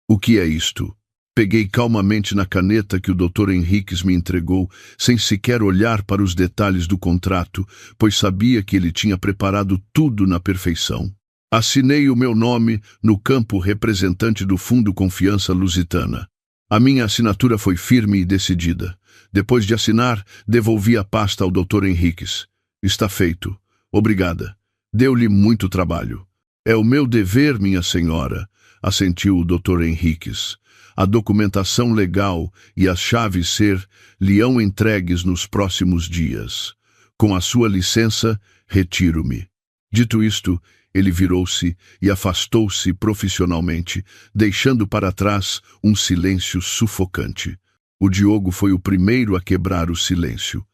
O que é isto? Peguei calmamente na caneta que o Dr. Henriques me entregou, sem sequer olhar para os detalhes do contrato, pois sabia que ele tinha preparado tudo na perfeição. Assinei o meu nome no campo representante do Fundo Confiança Lusitana. A minha assinatura foi firme e decidida. Depois de assinar, devolvi a pasta ao Dr. Henriques. Está feito. Obrigada. Deu-lhe muito trabalho. É o meu dever, minha senhora, assentiu o Dr. Henriques. A documentação legal e as chaves ser-lhe-ão entregues nos próximos dias. Com a sua licença, retiro-me. Dito isto, ele virou-se e afastou-se profissionalmente, deixando para trás um silêncio sufocante. O Diogo foi o primeiro a quebrar o silêncio.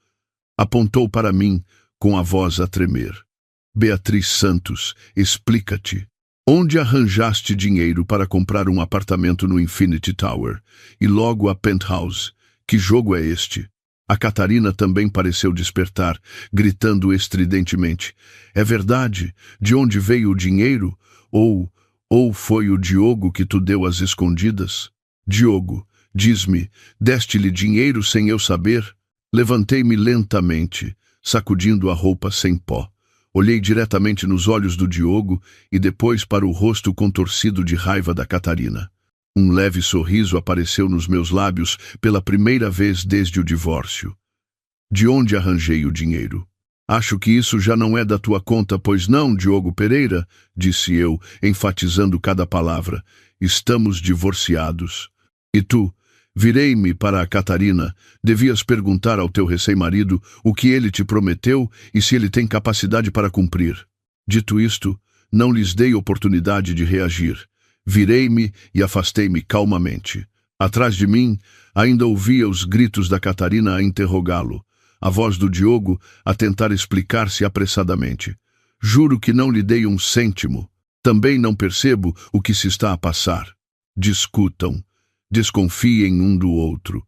Apontou para mim, com a voz a tremer. Beatriz Santos, explica-te. Onde arranjaste dinheiro para comprar um apartamento no Infinity Tower e logo a Penthouse? Que jogo é este? A Catarina também pareceu despertar, gritando estridentemente. É verdade? De onde veio o dinheiro? Ou foi o Diogo que tu deu às escondidas? Diogo, diz-me, deste-lhe dinheiro sem eu saber? Levantei-me lentamente, sacudindo a roupa sem pó. Olhei diretamente nos olhos do Diogo e depois para o rosto contorcido de raiva da Catarina. Um leve sorriso apareceu nos meus lábios pela primeira vez desde o divórcio. De onde arranjei o dinheiro? Acho que isso já não é da tua conta, pois não, Diogo Pereira, disse eu, enfatizando cada palavra. Estamos divorciados. E tu? Virei-me para a Catarina. Devias perguntar ao teu recém-marido o que ele te prometeu e se ele tem capacidade para cumprir. Dito isto, não lhes dei oportunidade de reagir. Virei-me e afastei-me calmamente. Atrás de mim, ainda ouvia os gritos da Catarina a interrogá-lo. a voz do Diogo a tentar explicar-se apressadamente. Juro que não lhe dei um cêntimo. Também não percebo o que se está a passar. Discutam. Desconfiem um do outro.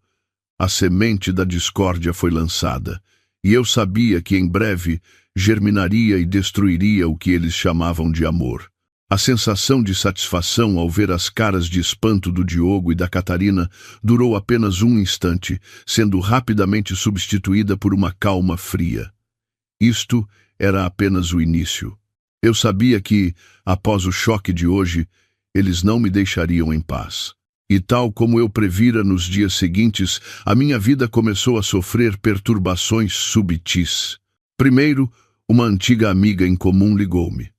A semente da discórdia foi lançada, e eu sabia que em breve germinaria e destruiria o que eles chamavam de amor. A sensação de satisfação ao ver as caras de espanto do Diogo e da Catarina durou apenas um instante, sendo rapidamente substituída por uma calma fria. Isto era apenas o início. Eu sabia que, após o choque de hoje, eles não me deixariam em paz. E tal como eu previra nos dias seguintes, a minha vida começou a sofrer perturbações subtis. Primeiro, uma antiga amiga em comum ligou-me.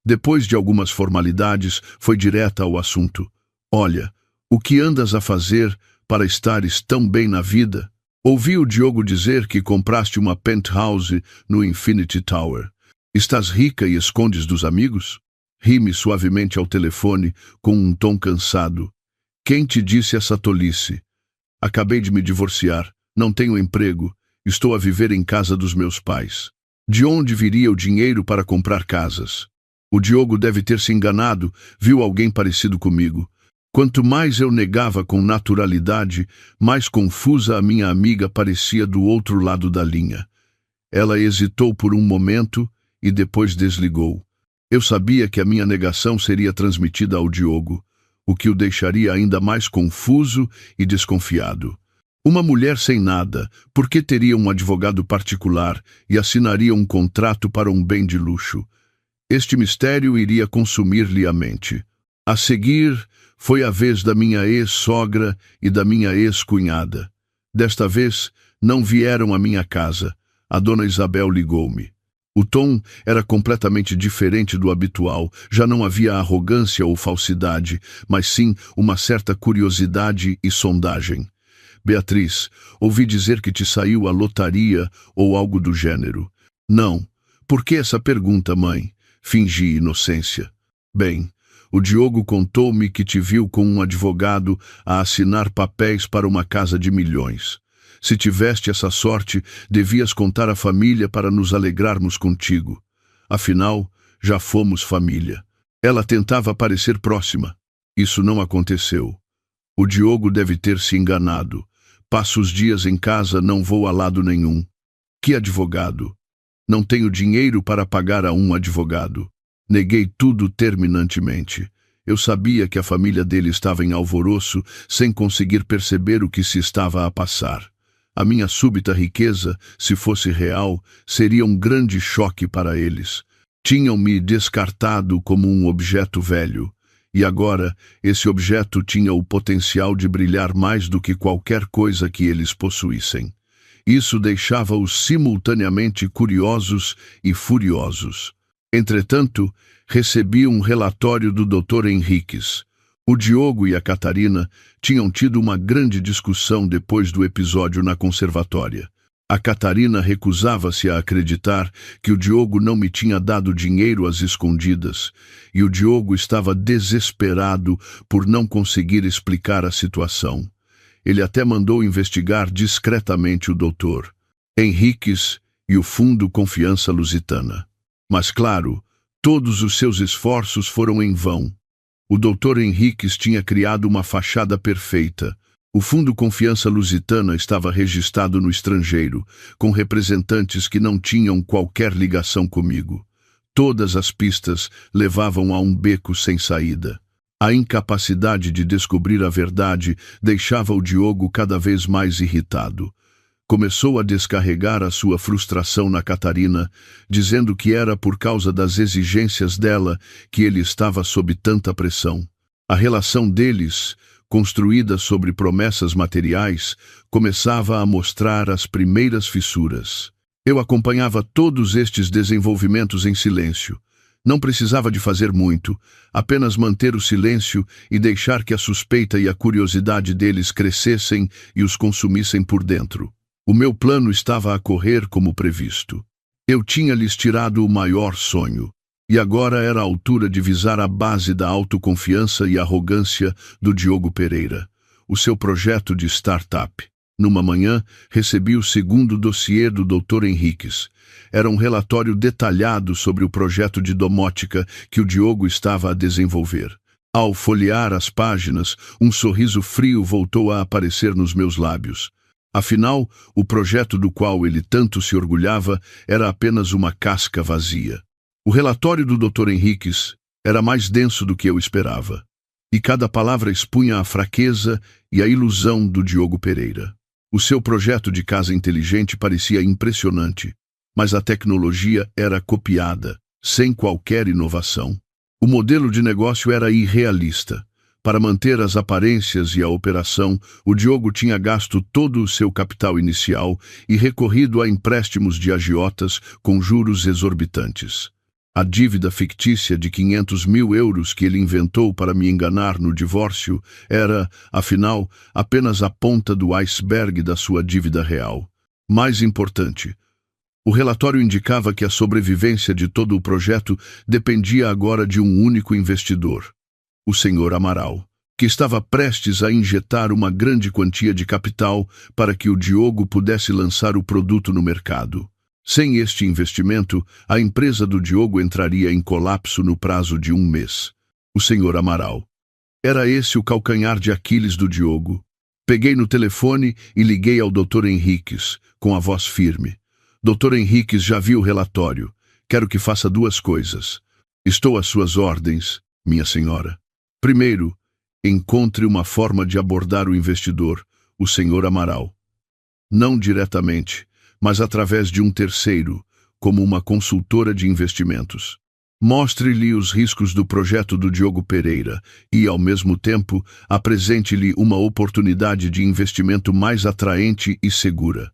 Depois de algumas formalidades, foi direta ao assunto. Olha, o que andas a fazer para estares tão bem na vida? Ouvi o Diogo dizer que compraste uma penthouse no Infinity Tower. Estás rica e escondes dos amigos? Ri-me suavemente ao telefone, com um tom cansado. Quem te disse essa tolice? Acabei de me divorciar, não tenho emprego, estou a viver em casa dos meus pais. De onde viria o dinheiro para comprar casas? O Diogo deve ter se enganado, viu alguém parecido comigo. Quanto mais eu negava com naturalidade, mais confusa a minha amiga parecia do outro lado da linha. Ela hesitou por um momento e depois desligou. Eu sabia que a minha negação seria transmitida ao Diogo, o que o deixaria ainda mais confuso e desconfiado. Uma mulher sem nada, por que teria um advogado particular e assinaria um contrato para um bem de luxo? Este mistério iria consumir-lhe a mente. A seguir, foi a vez da minha ex-sogra e da minha ex-cunhada. Desta vez, não vieram à minha casa. A dona Isabel ligou-me. O tom era completamente diferente do habitual. Já não havia arrogância ou falsidade, mas sim uma certa curiosidade e sondagem. Beatriz, ouvi dizer que te saiu a lotaria ou algo do gênero. Não. Por que essa pergunta, mãe? Fingi inocência. Bem, o Diogo contou-me que te viu com um advogado a assinar papéis para uma casa de milhões. Se tiveste essa sorte, devias contar à família para nos alegrarmos contigo. Afinal, já fomos família. Ela tentava parecer próxima. Isso não aconteceu. O Diogo deve ter se enganado. Passo os dias em casa, não vou a lado nenhum. Que advogado? Não tenho dinheiro para pagar a um advogado. Neguei tudo terminantemente. Eu sabia que a família dele estava em alvoroço, sem conseguir perceber o que se estava a passar. A minha súbita riqueza, se fosse real, seria um grande choque para eles. Tinham-me descartado como um objeto velho. E agora, esse objeto tinha o potencial de brilhar mais do que qualquer coisa que eles possuíssem. Isso deixava-os simultaneamente curiosos e furiosos. Entretanto, recebi um relatório do Dr. Henriques. O Diogo e a Catarina tinham tido uma grande discussão depois do episódio na conservatória. A Catarina recusava-se a acreditar que o Diogo não me tinha dado dinheiro às escondidas, e o Diogo estava desesperado por não conseguir explicar a situação. Ele até mandou investigar discretamente o doutor Henriques e o Fundo Confiança Lusitana. Mas, claro, todos os seus esforços foram em vão. O doutor Henriques tinha criado uma fachada perfeita. O Fundo Confiança Lusitana estava registrado no estrangeiro, com representantes que não tinham qualquer ligação comigo. Todas as pistas levavam a um beco sem saída. A incapacidade de descobrir a verdade deixava o Diogo cada vez mais irritado. Começou a descarregar a sua frustração na Catarina, dizendo que era por causa das exigências dela que ele estava sob tanta pressão. A relação deles, construída sobre promessas materiais, começava a mostrar as primeiras fissuras. Eu acompanhava todos estes desenvolvimentos em silêncio. Não precisava de fazer muito, apenas manter o silêncio e deixar que a suspeita e a curiosidade deles crescessem e os consumissem por dentro. O meu plano estava a correr como previsto. Eu tinha lhes tirado o maior sonho, e agora era a altura de visar a base da autoconfiança e arrogância do Diogo Pereira, o seu projeto de startup. Numa manhã, recebi o segundo dossiê do Dr. Henriques. Era um relatório detalhado sobre o projeto de domótica que o Diogo estava a desenvolver. Ao folhear as páginas, um sorriso frio voltou a aparecer nos meus lábios. Afinal, o projeto do qual ele tanto se orgulhava era apenas uma casca vazia. O relatório do Dr. Henriques era mais denso do que eu esperava, e cada palavra expunha a fraqueza e a ilusão do Diogo Pereira. O seu projeto de casa inteligente parecia impressionante, mas a tecnologia era copiada, sem qualquer inovação. O modelo de negócio era irrealista. Para manter as aparências e a operação, o Diogo tinha gasto todo o seu capital inicial e recorrido a empréstimos de agiotas com juros exorbitantes. A dívida fictícia de 500 mil euros que ele inventou para me enganar no divórcio era, afinal, apenas a ponta do iceberg da sua dívida real. Mais importante, o relatório indicava que a sobrevivência de todo o projeto dependia agora de um único investidor, o Sr. Amaral, que estava prestes a injetar uma grande quantia de capital para que o Diogo pudesse lançar o produto no mercado. Sem este investimento, a empresa do Diogo entraria em colapso no prazo de 1 mês. O Sr. Amaral. Era esse o calcanhar de Aquiles do Diogo. Peguei no telefone e liguei ao Dr. Henriques, com a voz firme. Dr. Henriques já viu o relatório. Quero que faça 2 coisas. Estou às suas ordens, minha senhora. Primeiro, encontre uma forma de abordar o investidor, o Sr. Amaral. Não diretamente, mas através de um terceiro, como uma consultora de investimentos. Mostre-lhe os riscos do projeto do Diogo Pereira e, ao mesmo tempo, apresente-lhe uma oportunidade de investimento mais atraente e segura.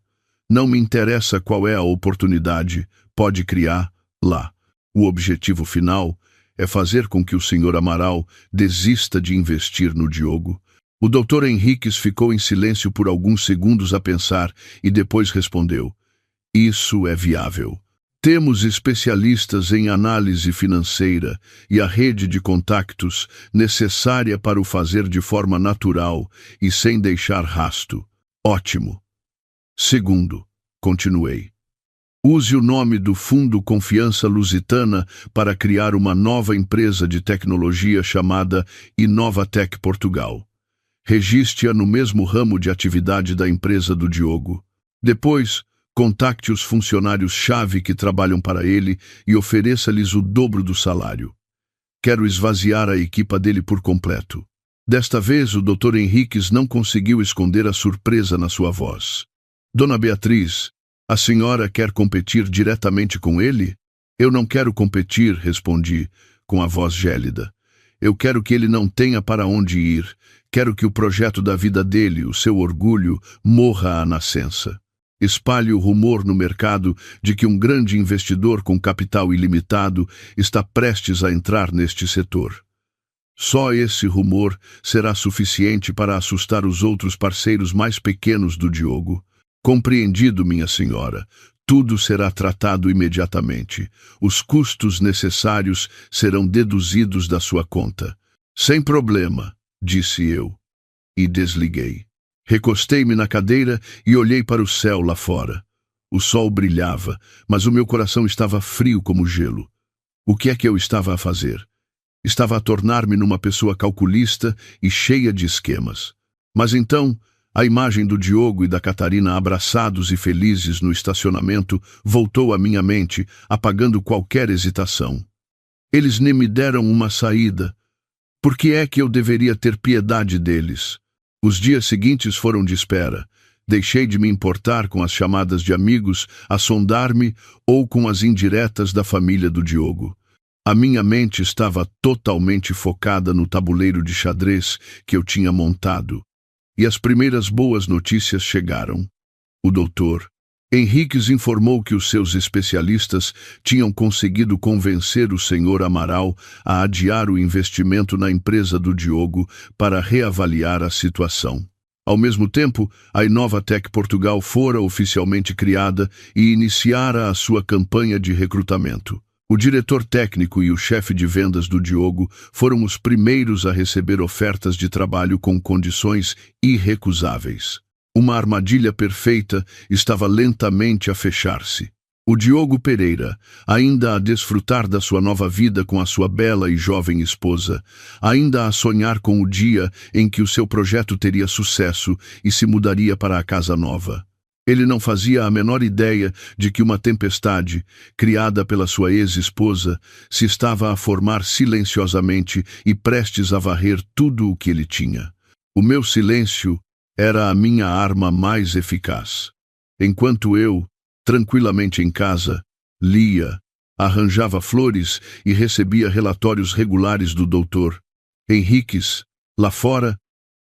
Não me interessa qual é a oportunidade, pode criar lá. O objetivo final é fazer com que o Sr. Amaral desista de investir no Diogo. O Dr. Henriques ficou em silêncio por alguns segundos a pensar e depois respondeu: isso é viável. Temos especialistas em análise financeira e a rede de contactos necessária para o fazer de forma natural e sem deixar rasto. Ótimo. Segundo, continuei. Use o nome do Fundo Confiança Lusitana para criar uma nova empresa de tecnologia chamada Inovatec Portugal. Registre-a no mesmo ramo de atividade da empresa do Diogo. Depois, contacte os funcionários-chave que trabalham para ele e ofereça-lhes o dobro do salário. Quero esvaziar a equipa dele por completo. Desta vez, o Dr. Henriques não conseguiu esconder a surpresa na sua voz. Dona Beatriz, a senhora quer competir diretamente com ele? Eu não quero competir, respondi, com a voz gélida. Eu quero que ele não tenha para onde ir. Quero que o projeto da vida dele, o seu orgulho, morra à nascença. Espalhe o rumor no mercado de que um grande investidor com capital ilimitado está prestes a entrar neste setor. Só esse rumor será suficiente para assustar os outros parceiros mais pequenos do Diogo. Compreendido, minha senhora. Tudo será tratado imediatamente. Os custos necessários serão deduzidos da sua conta. Sem problema, disse eu, e desliguei. Recostei-me na cadeira e olhei para o céu lá fora. O sol brilhava, mas o meu coração estava frio como gelo. O que é que eu estava a fazer? Estava a tornar-me numa pessoa calculista e cheia de esquemas. Mas então, a imagem do Diogo e da Catarina abraçados e felizes no estacionamento voltou à minha mente, apagando qualquer hesitação. Eles nem me deram uma saída. Por que é que eu deveria ter piedade deles? Os dias seguintes foram de espera. Deixei de me importar com as chamadas de amigos a sondar-me ou com as indiretas da família do Diogo. A minha mente estava totalmente focada no tabuleiro de xadrez que eu tinha montado. E as primeiras boas notícias chegaram. O Dr. Henriques informou que os seus especialistas tinham conseguido convencer o Sr. Amaral a adiar o investimento na empresa do Diogo para reavaliar a situação. Ao mesmo tempo, a Inovatec Portugal fora oficialmente criada e iniciara a sua campanha de recrutamento. O diretor técnico e o chefe de vendas do Diogo foram os primeiros a receber ofertas de trabalho com condições irrecusáveis. Uma armadilha perfeita estava lentamente a fechar-se. O Diogo Pereira, ainda a desfrutar da sua nova vida com a sua bela e jovem esposa, ainda a sonhar com o dia em que o seu projeto teria sucesso e se mudaria para a casa nova. Ele não fazia a menor ideia de que uma tempestade, criada pela sua ex-esposa, se estava a formar silenciosamente e prestes a varrer tudo o que ele tinha. O meu silêncio era a minha arma mais eficaz. Enquanto eu, tranquilamente em casa, lia, arranjava flores e recebia relatórios regulares do Dr. Henriques, lá fora,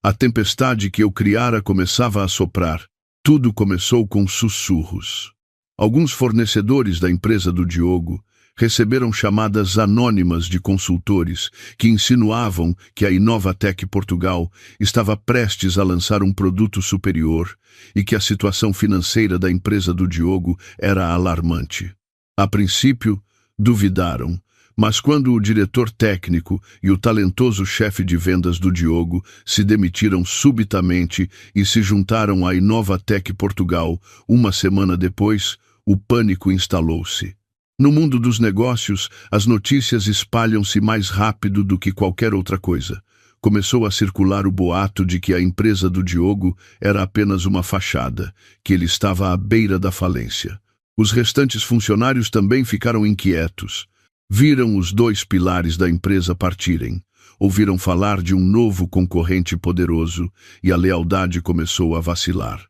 a tempestade que eu criara começava a soprar. Tudo começou com sussurros. Alguns fornecedores da empresa do Diogo receberam chamadas anônimas de consultores que insinuavam que a Inovatec Portugal estava prestes a lançar um produto superior e que a situação financeira da empresa do Diogo era alarmante. A princípio, duvidaram, mas quando o diretor técnico e o talentoso chefe de vendas do Diogo se demitiram subitamente e se juntaram à Inovatec Portugal, uma semana depois, o pânico instalou-se. No mundo dos negócios, as notícias espalham-se mais rápido do que qualquer outra coisa. Começou a circular o boato de que a empresa do Diogo era apenas uma fachada, que ele estava à beira da falência. Os restantes funcionários também ficaram inquietos. Viram os dois pilares da empresa partirem. Ouviram falar de um novo concorrente poderoso e a lealdade começou a vacilar.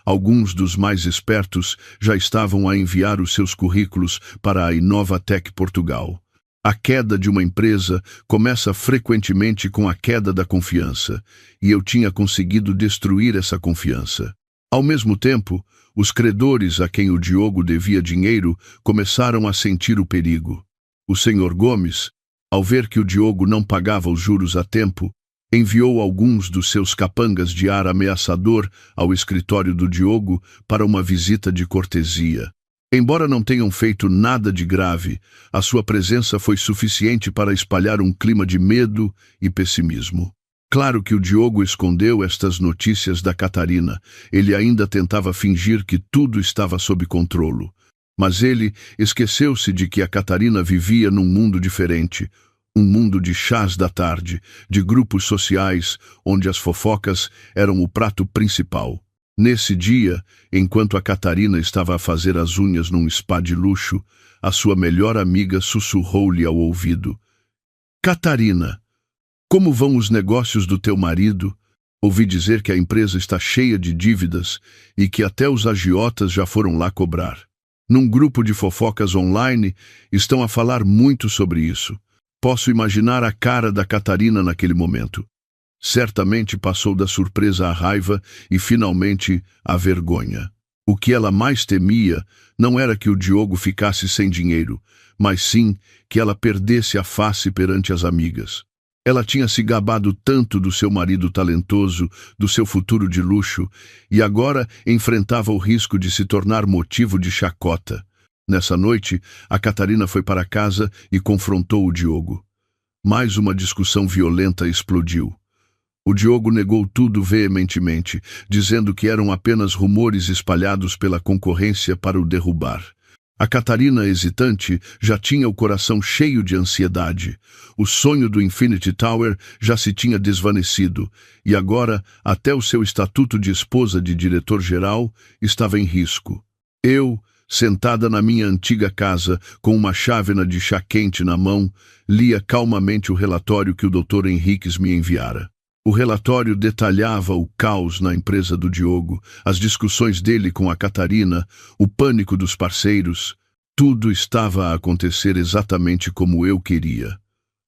Alguns dos mais espertos já estavam a enviar os seus currículos para a Inovatec Portugal. A queda de uma empresa começa frequentemente com a queda da confiança, e eu tinha conseguido destruir essa confiança. Ao mesmo tempo, os credores a quem o Diogo devia dinheiro começaram a sentir o perigo. O Sr. Gomes, ao ver que o Diogo não pagava os juros a tempo, enviou alguns dos seus capangas de ar ameaçador ao escritório do Diogo para uma visita de cortesia. Embora não tenham feito nada de grave, a sua presença foi suficiente para espalhar um clima de medo e pessimismo. Claro que o Diogo escondeu estas notícias da Catarina. Ele ainda tentava fingir que tudo estava sob controle. Mas ele esqueceu-se de que a Catarina vivia num mundo diferente, um mundo de chás da tarde, de grupos sociais, onde as fofocas eram o prato principal. Nesse dia, enquanto a Catarina estava a fazer as unhas num spa de luxo, a sua melhor amiga sussurrou-lhe ao ouvido: "Catarina, como vão os negócios do teu marido? Ouvi dizer que a empresa está cheia de dívidas e que até os agiotas já foram lá cobrar. Num grupo de fofocas online, estão a falar muito sobre isso. Posso imaginar a cara da Catarina naquele momento. Certamente passou da surpresa à raiva e, finalmente, à vergonha. O que ela mais temia não era que o Diogo ficasse sem dinheiro, mas sim que ela perdesse a face perante as amigas. Ela tinha se gabado tanto do seu marido talentoso, do seu futuro de luxo, e agora enfrentava o risco de se tornar motivo de chacota. Nessa noite, a Catarina foi para casa e confrontou o Diogo. Mais uma discussão violenta explodiu. O Diogo negou tudo veementemente, dizendo que eram apenas rumores espalhados pela concorrência para o derrubar. A Catarina, hesitante, já tinha o coração cheio de ansiedade. O sonho do Infinity Tower já se tinha desvanecido, e agora até o seu estatuto de esposa de diretor-geral estava em risco. Eu, sentada na minha antiga casa, com uma chávena de chá quente na mão, lia calmamente o relatório que o Dr. Henriques me enviara. O relatório detalhava o caos na empresa do Diogo, as discussões dele com a Catarina, o pânico dos parceiros. Tudo estava a acontecer exatamente como eu queria.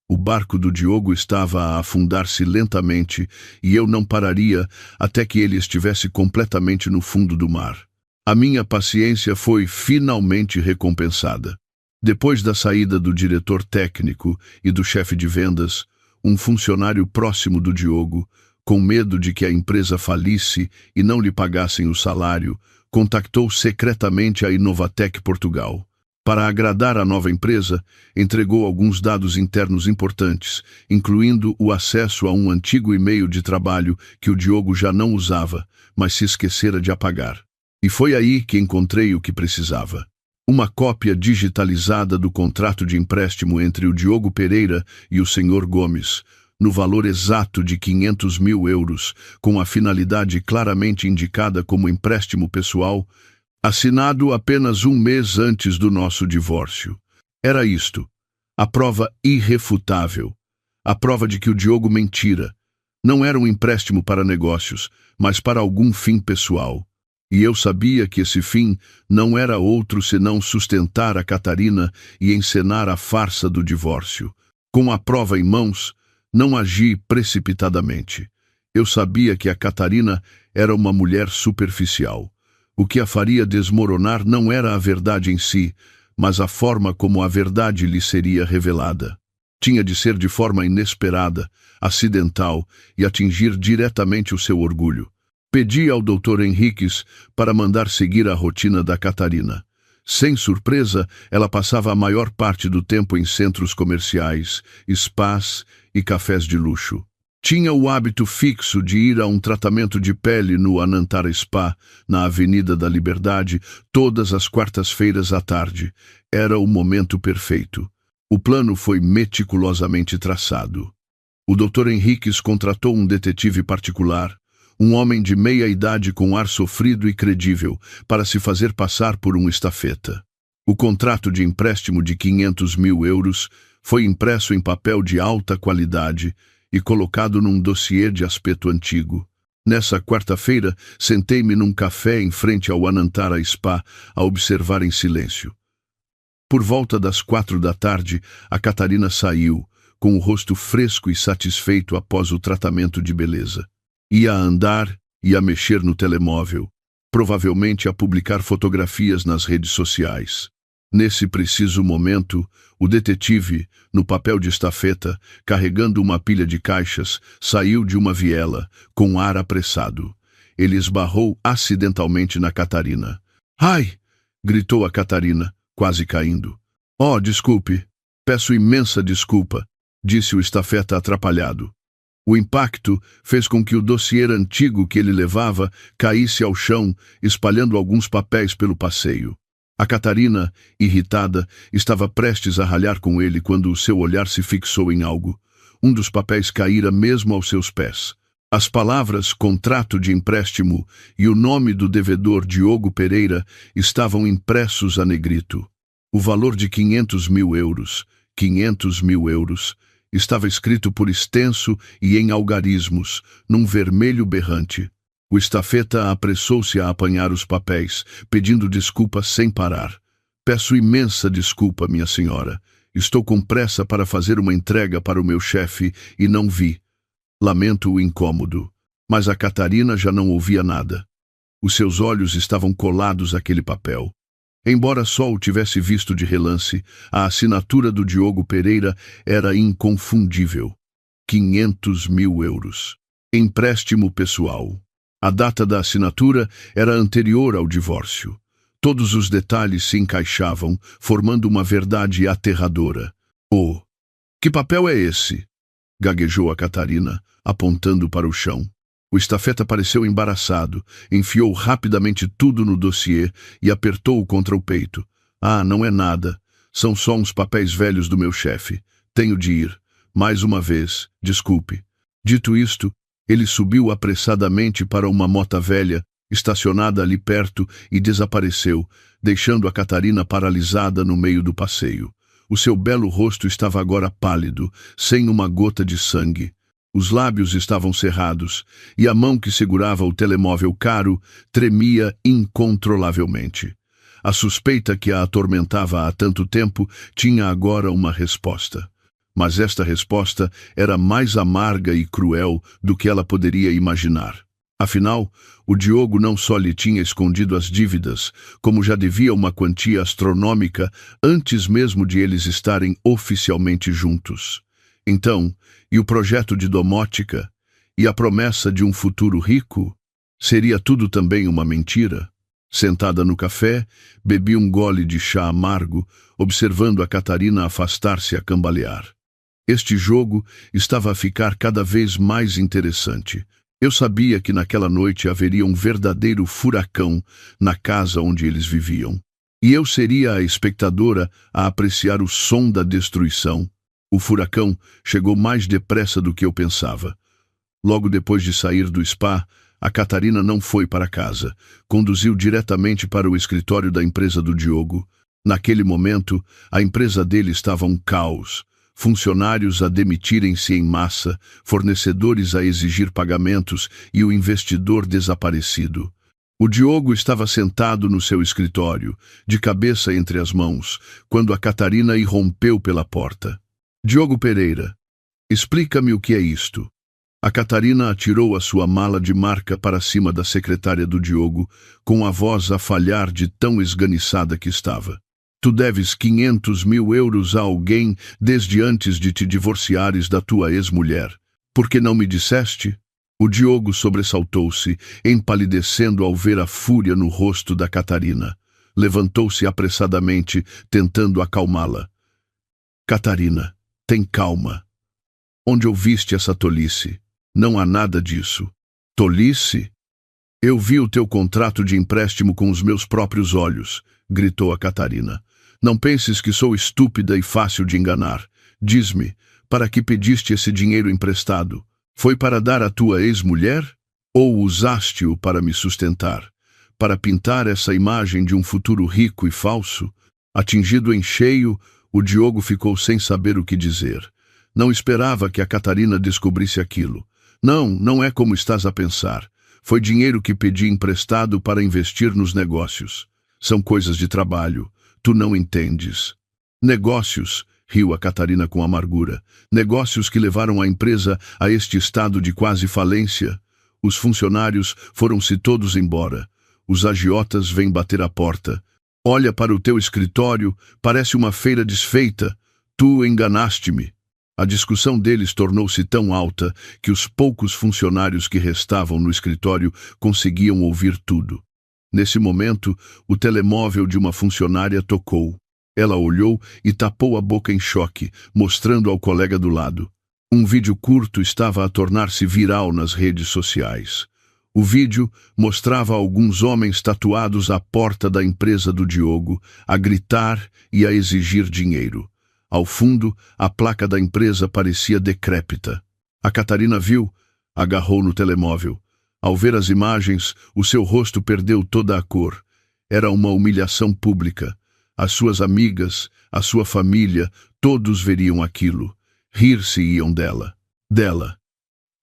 O barco do Diogo estava a afundar-se lentamente e eu não pararia até que ele estivesse completamente no fundo do mar. A minha paciência foi finalmente recompensada. Depois da saída do diretor técnico e do chefe de vendas, um funcionário próximo do Diogo, com medo de que a empresa falisse e não lhe pagassem o salário, contactou secretamente a Inovatec Portugal. Para agradar a nova empresa, entregou alguns dados internos importantes, incluindo o acesso a um antigo e-mail de trabalho que o Diogo já não usava, mas se esquecera de apagar. E foi aí que encontrei o que precisava. Uma cópia digitalizada do contrato de empréstimo entre o Diogo Pereira e o Sr. Gomes, no valor exato de 500 mil euros, com a finalidade claramente indicada como empréstimo pessoal, assinado apenas um mês antes do nosso divórcio. Era isto, a prova irrefutável, a prova de que o Diogo mentira. Não era um empréstimo para negócios, mas para algum fim pessoal. E eu sabia que esse fim não era outro senão sustentar a Catarina e encenar a farsa do divórcio. Com a prova em mãos, não agi precipitadamente. Eu sabia que a Catarina era uma mulher superficial. O que a faria desmoronar não era a verdade em si, mas a forma como a verdade lhe seria revelada. Tinha de ser de forma inesperada, acidental e atingir diretamente o seu orgulho. Pedi ao Dr. Henriques para mandar seguir a rotina da Catarina. Sem surpresa, ela passava a maior parte do tempo em centros comerciais, spas e cafés de luxo. Tinha o hábito fixo de ir a um tratamento de pele no Anantara Spa, na Avenida da Liberdade, todas as quartas-feiras à tarde. Era o momento perfeito. O plano foi meticulosamente traçado. O Dr. Henriques contratou um detetive particular, um homem de meia idade com ar sofrido e credível, para se fazer passar por um estafeta. O contrato de empréstimo de 500 mil euros foi impresso em papel de alta qualidade e colocado num dossiê de aspecto antigo. Nessa quarta-feira, sentei-me num café em frente ao Anantara Spa a observar em silêncio. Por volta das 4 da tarde, a Catarina saiu, com o rosto fresco e satisfeito após o tratamento de beleza. Ia a andar, ia a mexer no telemóvel, provavelmente a publicar fotografias nas redes sociais. Nesse preciso momento, o detetive, no papel de estafeta, carregando uma pilha de caixas, saiu de uma viela, com ar apressado. Ele esbarrou acidentalmente na Catarina. "Ai!" gritou a Catarina, quase caindo. "Oh, desculpe. Peço imensa desculpa", disse o estafeta atrapalhado. O impacto fez com que o dossiê antigo que ele levava caísse ao chão, espalhando alguns papéis pelo passeio. A Catarina, irritada, estava prestes a ralhar com ele quando o seu olhar se fixou em algo. Um dos papéis caíra mesmo aos seus pés. As palavras contrato de empréstimo e o nome do devedor Diogo Pereira estavam impressos a negrito. O valor de 500 mil euros, 500 mil euros, estava escrito por extenso e em algarismos, num vermelho berrante. O estafeta apressou-se a apanhar os papéis, pedindo desculpa sem parar. "Peço imensa desculpa, minha senhora. Estou com pressa para fazer uma entrega para o meu chefe e não vi. Lamento o incômodo." Mas a Catarina já não ouvia nada. Os seus olhos estavam colados àquele papel. Embora só o tivesse visto de relance, a assinatura do Diogo Pereira era inconfundível. 500 mil euros. Empréstimo pessoal. A data da assinatura era anterior ao divórcio. Todos os detalhes se encaixavam, formando uma verdade aterradora. "Oh, que papel é esse?" gaguejou a Catarina, apontando para o chão. O estafeta pareceu embaraçado, enfiou rapidamente tudo no dossiê e apertou-o contra o peito. "Ah, não é nada. São só uns papéis velhos do meu chefe. Tenho de ir. Mais uma vez, desculpe." Dito isto, ele subiu apressadamente para uma mota velha, estacionada ali perto, e desapareceu, deixando a Catarina paralisada no meio do passeio. O seu belo rosto estava agora pálido, sem uma gota de sangue. Os lábios estavam cerrados, e a mão que segurava o telemóvel caro tremia incontrolavelmente. A suspeita que a atormentava há tanto tempo tinha agora uma resposta. Mas esta resposta era mais amarga e cruel do que ela poderia imaginar. Afinal, o Diogo não só lhe tinha escondido as dívidas, como já devia uma quantia astronômica antes mesmo de eles estarem oficialmente juntos. Então, e o projeto de domótica? E a promessa de um futuro rico? Seria tudo também uma mentira? Sentada no café, bebi um gole de chá amargo, observando a Catarina afastar-se a cambalear. Este jogo estava a ficar cada vez mais interessante. Eu sabia que naquela noite haveria um verdadeiro furacão na casa onde eles viviam. E eu seria a espectadora a apreciar o som da destruição. O furacão chegou mais depressa do que eu pensava. Logo depois de sair do spa, a Catarina não foi para casa. Conduziu diretamente para o escritório da empresa do Diogo. Naquele momento, a empresa dele estava um caos. Funcionários a demitirem-se em massa, fornecedores a exigir pagamentos e o investidor desaparecido. O Diogo estava sentado no seu escritório, de cabeça entre as mãos, quando a Catarina irrompeu pela porta. Diogo Pereira, explica-me o que é isto. A Catarina atirou a sua mala de marca para cima da secretária do Diogo, com a voz a falhar de tão esganiçada que estava. Tu deves 500 mil euros a alguém desde antes de te divorciares da tua ex-mulher. Por que não me disseste? O Diogo sobressaltou-se, empalidecendo ao ver a fúria no rosto da Catarina. Levantou-se apressadamente, tentando acalmá-la. Catarina, tem calma. Onde ouviste essa tolice? Não há nada disso. Tolice? Eu vi o teu contrato de empréstimo com os meus próprios olhos, gritou a Catarina. Não penses que sou estúpida e fácil de enganar. Diz-me, para que pediste esse dinheiro emprestado? Foi para dar à tua ex-mulher? Ou usaste-o para me sustentar? Para pintar essa imagem de um futuro rico e falso? Atingido em cheio, o Diogo ficou sem saber o que dizer. Não esperava que a Catarina descobrisse aquilo. Não é como estás a pensar. Foi dinheiro que pedi emprestado para investir nos negócios. São coisas de trabalho. Tu não entendes. Negócios, riu a Catarina com amargura. Negócios que levaram a empresa a este estado de quase falência. Os funcionários foram-se todos embora. Os agiotas vêm bater à porta. Olha para o teu escritório, parece uma feira desfeita. Tu enganaste-me. A discussão deles tornou-se tão alta que os poucos funcionários que restavam no escritório conseguiam ouvir tudo. Nesse momento, o telemóvel de uma funcionária tocou. Ela olhou e tapou a boca em choque, mostrando ao colega do lado. Um vídeo curto estava a tornar-se viral nas redes sociais. O vídeo mostrava alguns homens tatuados à porta da empresa do Diogo, a gritar e a exigir dinheiro. Ao fundo, a placa da empresa parecia decrépita. A Catarina viu, agarrou no telemóvel. Ao ver as imagens, o seu rosto perdeu toda a cor. Era uma humilhação pública. As suas amigas, a sua família, todos veriam aquilo. Rir-se-iam dela.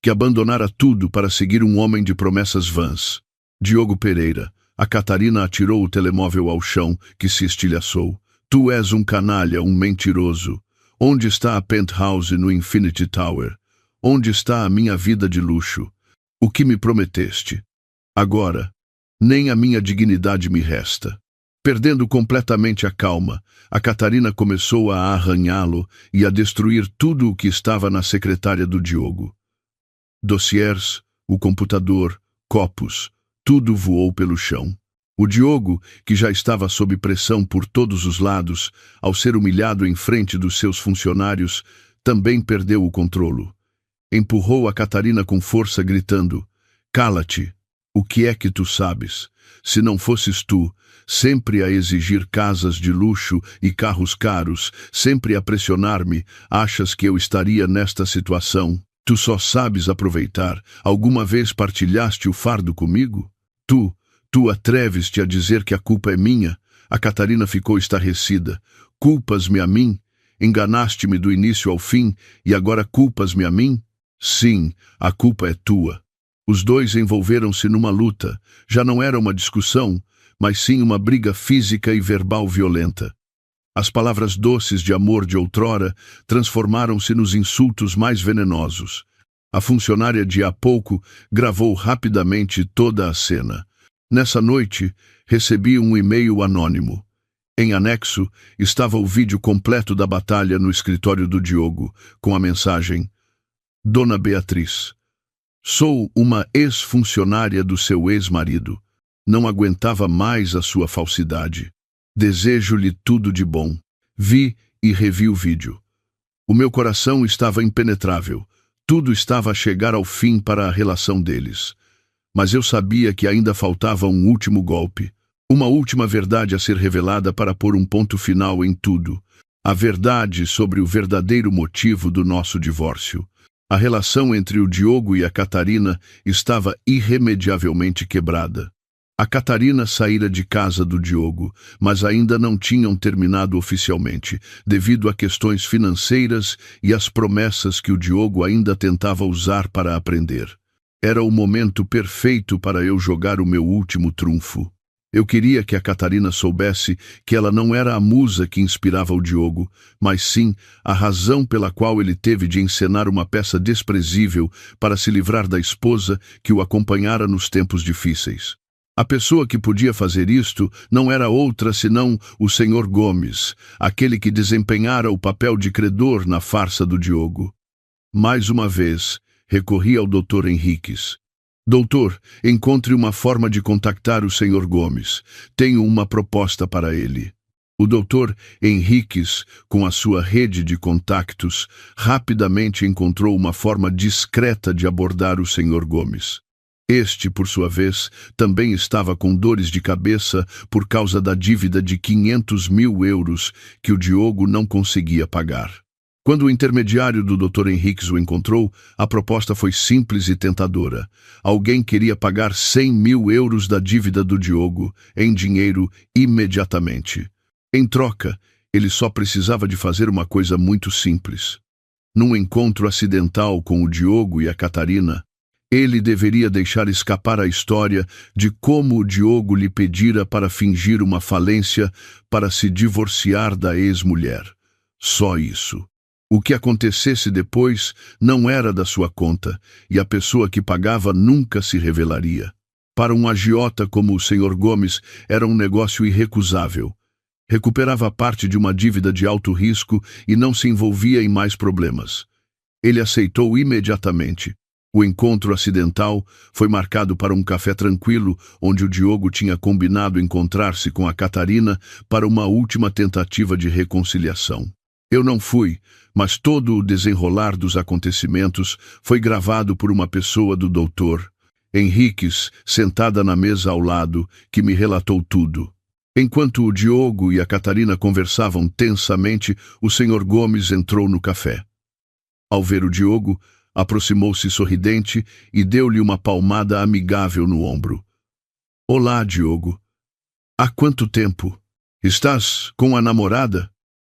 Que abandonara tudo para seguir um homem de promessas vãs. Diogo Pereira. A Catarina atirou o telemóvel ao chão, que se estilhaçou. Tu és um canalha, um mentiroso. Onde está a penthouse no Infinity Tower? Onde está a minha vida de luxo? O que me prometeste? Agora, nem a minha dignidade me resta. Perdendo completamente a calma, a Catarina começou a arranhá-lo e a destruir tudo o que estava na secretária do Diogo. Dossiers, o computador, copos, tudo voou pelo chão. O Diogo, que já estava sob pressão por todos os lados, ao ser humilhado em frente dos seus funcionários, também perdeu o controlo. Empurrou a Catarina com força, gritando: Cala-te! O que é que tu sabes? Se não fosses tu, sempre a exigir casas de luxo e carros caros, sempre a pressionar-me, achas que eu estaria nesta situação? Tu só sabes aproveitar. Alguma vez partilhaste o fardo comigo? Tu atreves-te a dizer que a culpa é minha? A Catarina ficou estarrecida. Culpas-me a mim? Enganaste-me do início ao fim e agora culpas-me a mim? Sim, a culpa é tua. Os dois envolveram-se numa luta. Já não era uma discussão, mas sim uma briga física e verbal violenta. As palavras doces de amor de outrora transformaram-se nos insultos mais venenosos. A funcionária de há pouco gravou rapidamente toda a cena. Nessa noite, recebi um e-mail anônimo. Em anexo, estava o vídeo completo da batalha no escritório do Diogo, com a mensagem: Dona Beatriz, sou uma ex-funcionária do seu ex-marido. Não aguentava mais a sua falsidade. Desejo-lhe tudo de bom. Vi e revi o vídeo. O meu coração estava impenetrável. Tudo estava a chegar ao fim para a relação deles. Mas eu sabia que ainda faltava um último golpe. Uma última verdade a ser revelada para pôr um ponto final em tudo. A verdade sobre o verdadeiro motivo do nosso divórcio. A relação entre o Diogo e a Catarina estava irremediavelmente quebrada. A Catarina saíra de casa do Diogo, mas ainda não tinham terminado oficialmente, devido a questões financeiras e às promessas que o Diogo ainda tentava usar para aprender. Era o momento perfeito para eu jogar o meu último trunfo. Eu queria que a Catarina soubesse que ela não era a musa que inspirava o Diogo, mas sim a razão pela qual ele teve de encenar uma peça desprezível para se livrar da esposa que o acompanhara nos tempos difíceis. A pessoa que podia fazer isto não era outra senão o Sr. Gomes, aquele que desempenhara o papel de credor na farsa do Diogo. Mais uma vez, recorri ao Dr. Henriques. Doutor, encontre uma forma de contactar o Sr. Gomes. Tenho uma proposta para ele. O Dr. Henriques, com a sua rede de contactos, rapidamente encontrou uma forma discreta de abordar o Sr. Gomes. Este, por sua vez, também estava com dores de cabeça por causa da dívida de 500 mil euros que o Diogo não conseguia pagar. Quando o intermediário do Dr. Henriques o encontrou, a proposta foi simples e tentadora. Alguém queria pagar 100 mil euros da dívida do Diogo, em dinheiro, imediatamente. Em troca, ele só precisava de fazer uma coisa muito simples. Num encontro acidental com o Diogo e a Catarina, ele deveria deixar escapar a história de como o Diogo lhe pedira para fingir uma falência para se divorciar da ex-mulher. Só isso. O que acontecesse depois não era da sua conta, e a pessoa que pagava nunca se revelaria. Para um agiota como o Sr. Gomes, era um negócio irrecusável. Recuperava parte de uma dívida de alto risco e não se envolvia em mais problemas. Ele aceitou imediatamente. O encontro acidental foi marcado para um café tranquilo, onde o Diogo tinha combinado encontrar-se com a Catarina para uma última tentativa de reconciliação. Eu não fui, mas todo o desenrolar dos acontecimentos foi gravado por uma pessoa do Dr. Henriques, sentada na mesa ao lado, que me relatou tudo. Enquanto o Diogo e a Catarina conversavam tensamente, o Sr. Gomes entrou no café. Ao ver o Diogo, aproximou-se sorridente e deu-lhe uma palmada amigável no ombro. Olá, Diogo. Há quanto tempo? Estás com a namorada?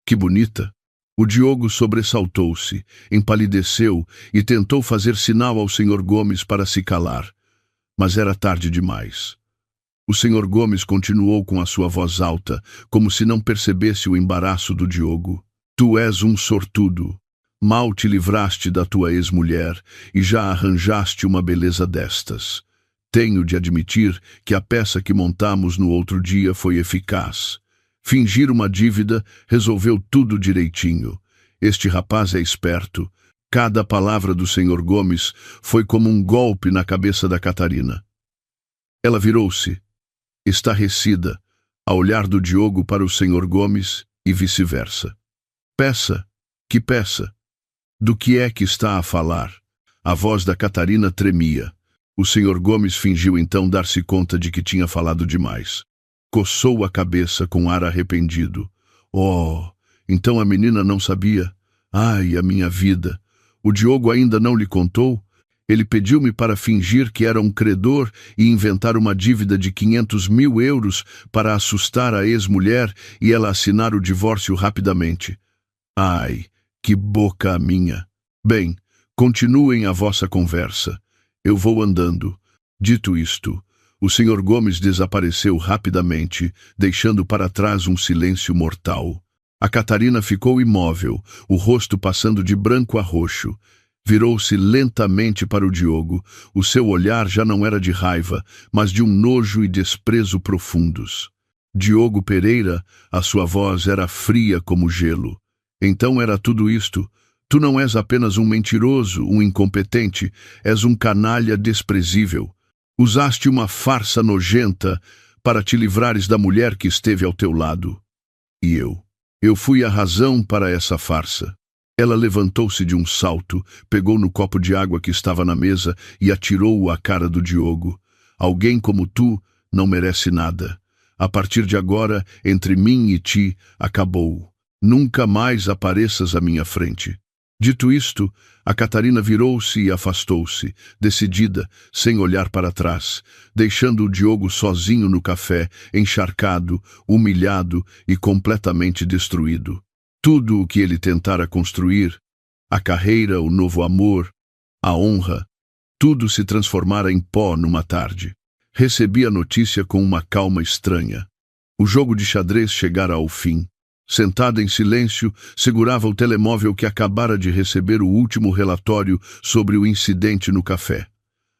Que bonita. O Diogo sobressaltou-se, empalideceu e tentou fazer sinal ao Sr. Gomes para se calar. Mas era tarde demais. O Sr. Gomes continuou com a sua voz alta, como se não percebesse o embaraço do Diogo. Tu és um sortudo. Mal te livraste da tua ex-mulher e já arranjaste uma beleza destas. Tenho de admitir que a peça que montamos no outro dia foi eficaz. Fingir uma dívida resolveu tudo direitinho. Este rapaz é esperto. Cada palavra do Sr. Gomes foi como um golpe na cabeça da Catarina. Ela virou-se, estarrecida, a olhar do Diogo para o Sr. Gomes e vice-versa. Peça? Que peça? Do que é que está a falar? A voz da Catarina tremia. O Sr. Gomes fingiu então dar-se conta de que tinha falado demais. Coçou a cabeça com ar arrependido. Oh, então a menina não sabia? Ai, a minha vida! O Diogo ainda não lhe contou? Ele pediu-me para fingir que era um credor e inventar uma dívida de 500 mil euros para assustar a ex-mulher e ela assinar o divórcio rapidamente. Ai, que boca a minha! Bem, continuem a vossa conversa. Eu vou andando. Dito isto, o Sr. Gomes desapareceu rapidamente, deixando para trás um silêncio mortal. A Catarina ficou imóvel, o rosto passando de branco a roxo. Virou-se lentamente para o Diogo. O seu olhar já não era de raiva, mas de um nojo e desprezo profundos. Diogo Pereira, a sua voz era fria como gelo. Então era tudo isto. Tu não és apenas um mentiroso, um incompetente, és um canalha desprezível. Usaste uma farsa nojenta para te livrares da mulher que esteve ao teu lado. E eu fui a razão para essa farsa. Ela levantou-se de um salto, pegou no copo de água que estava na mesa e atirou-o à cara do Diogo. Alguém como tu não merece nada. A partir de agora, entre mim e ti, acabou. Nunca mais apareças à minha frente. Dito isto, a Catarina virou-se e afastou-se, decidida, sem olhar para trás, deixando o Diogo sozinho no café, encharcado, humilhado e completamente destruído. Tudo o que ele tentara construir, a carreira, o novo amor, a honra, tudo se transformara em pó numa tarde. Recebi a notícia com uma calma estranha. O jogo de xadrez chegara ao fim. Sentada em silêncio, segurava o telemóvel que acabara de receber o último relatório sobre o incidente no café.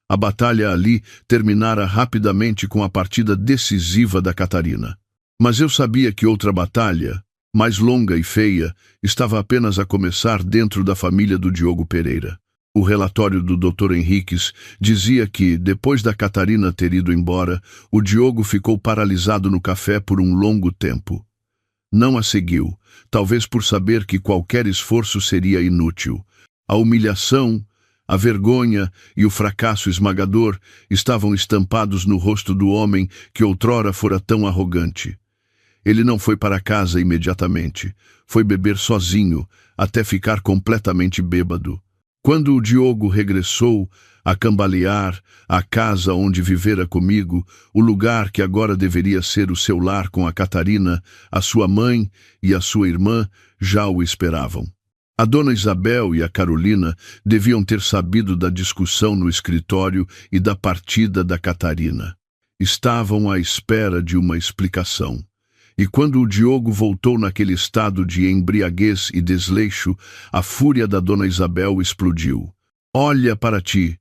A batalha ali terminara rapidamente com a partida decisiva da Catarina. Mas eu sabia que outra batalha, mais longa e feia, estava apenas a começar dentro da família do Diogo Pereira. O relatório do Dr. Henriques dizia que, depois da Catarina ter ido embora, o Diogo ficou paralisado no café por um longo tempo. Não a seguiu, talvez por saber que qualquer esforço seria inútil. A humilhação, a vergonha e o fracasso esmagador estavam estampados no rosto do homem que outrora fora tão arrogante. Ele não foi para casa imediatamente. Foi beber sozinho, até ficar completamente bêbado. Quando o Diogo regressou a cambalear à casa onde vivera comigo, o lugar que agora deveria ser o seu lar com a Catarina, a sua mãe e a sua irmã já o esperavam. A dona Isabel e a Carolina deviam ter sabido da discussão no escritório e da partida da Catarina. Estavam à espera de uma explicação. E quando o Diogo voltou naquele estado de embriaguez e desleixo, a fúria da dona Isabel explodiu. Olha para ti,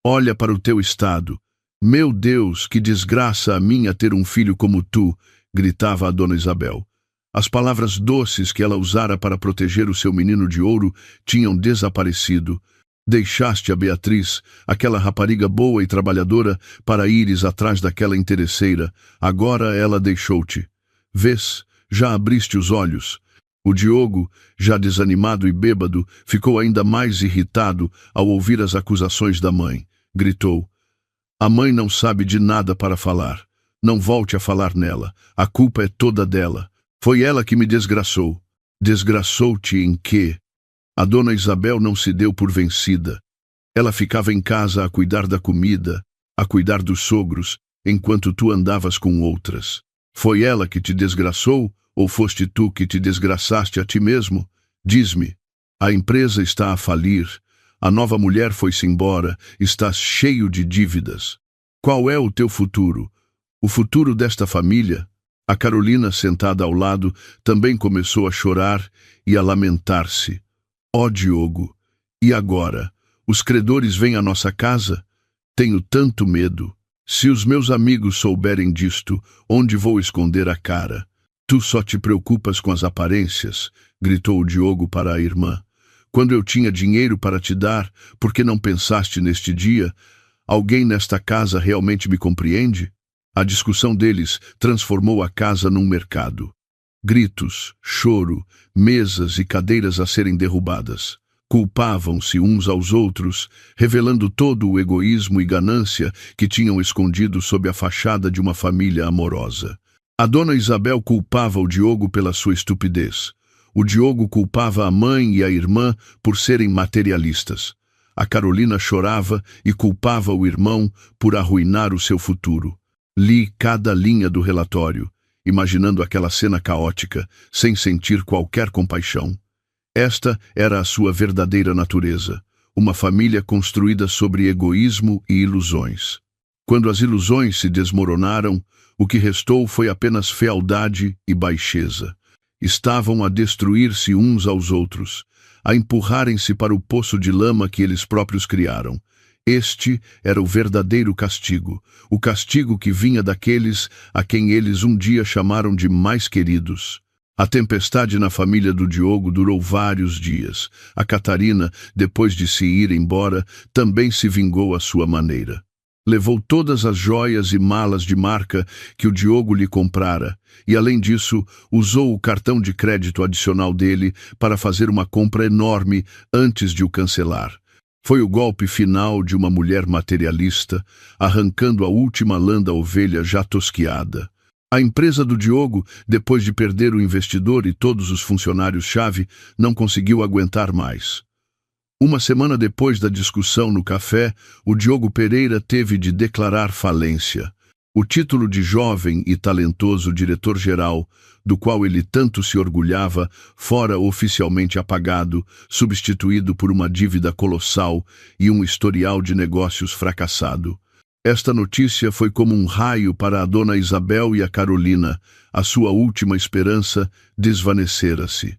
olha para o teu estado. Meu Deus, que desgraça a minha ter um filho como tu, gritava a dona Isabel. As palavras doces que ela usara para proteger o seu menino de ouro tinham desaparecido. Deixaste a Beatriz, aquela rapariga boa e trabalhadora, para ires atrás daquela interesseira. Agora ela deixou-te. Vês, já abriste os olhos. O Diogo, já desanimado e bêbado, ficou ainda mais irritado ao ouvir as acusações da mãe. Gritou: a mãe não sabe de nada para falar. Não volte a falar nela. A culpa é toda dela. Foi ela que me desgraçou. Desgraçou-te em quê? A dona Isabel não se deu por vencida. Ela ficava em casa a cuidar da comida, a cuidar dos sogros, enquanto tu andavas com outras. Foi ela que te desgraçou, ou foste tu que te desgraçaste a ti mesmo? Diz-me, a empresa está a falir, a nova mulher foi-se embora, estás cheio de dívidas. Qual é o teu futuro? O futuro desta família? A Carolina, sentada ao lado, também começou a chorar e a lamentar-se. Ó Diogo, e agora? Os credores vêm à nossa casa? Tenho tanto medo. Se os meus amigos souberem disto, onde vou esconder a cara? Tu só te preocupas com as aparências, gritou o Diogo para a irmã. Quando eu tinha dinheiro para te dar, por que não pensaste neste dia? Alguém nesta casa realmente me compreende? A discussão deles transformou a casa num mercado. Gritos, choro, mesas e cadeiras a serem derrubadas. Culpavam-se uns aos outros, revelando todo o egoísmo e ganância que tinham escondido sob a fachada de uma família amorosa. A dona Isabel culpava o Diogo pela sua estupidez. O Diogo culpava a mãe e a irmã por serem materialistas. A Carolina chorava e culpava o irmão por arruinar o seu futuro. Li cada linha do relatório, imaginando aquela cena caótica, sem sentir qualquer compaixão. Esta era a sua verdadeira natureza, uma família construída sobre egoísmo e ilusões. Quando as ilusões se desmoronaram, o que restou foi apenas fealdade e baixeza. Estavam a destruir-se uns aos outros, a empurrarem-se para o poço de lama que eles próprios criaram. Este era o verdadeiro castigo, o castigo que vinha daqueles a quem eles um dia chamaram de mais queridos. A tempestade na família do Diogo durou vários dias. A Catarina, depois de se ir embora, também se vingou à sua maneira. Levou todas as joias e malas de marca que o Diogo lhe comprara e, além disso, usou o cartão de crédito adicional dele para fazer uma compra enorme antes de o cancelar. Foi o golpe final de uma mulher materialista, arrancando a última lã da ovelha já tosquiada. A empresa do Diogo, depois de perder o investidor e todos os funcionários-chave, não conseguiu aguentar mais. Uma semana depois da discussão no café, o Diogo Pereira teve de declarar falência. O título de jovem e talentoso diretor-geral, do qual ele tanto se orgulhava, fora oficialmente apagado, substituído por uma dívida colossal e um historial de negócios fracassado. Esta notícia foi como um raio para a dona Isabel e a Carolina. A sua última esperança desvanecera-se.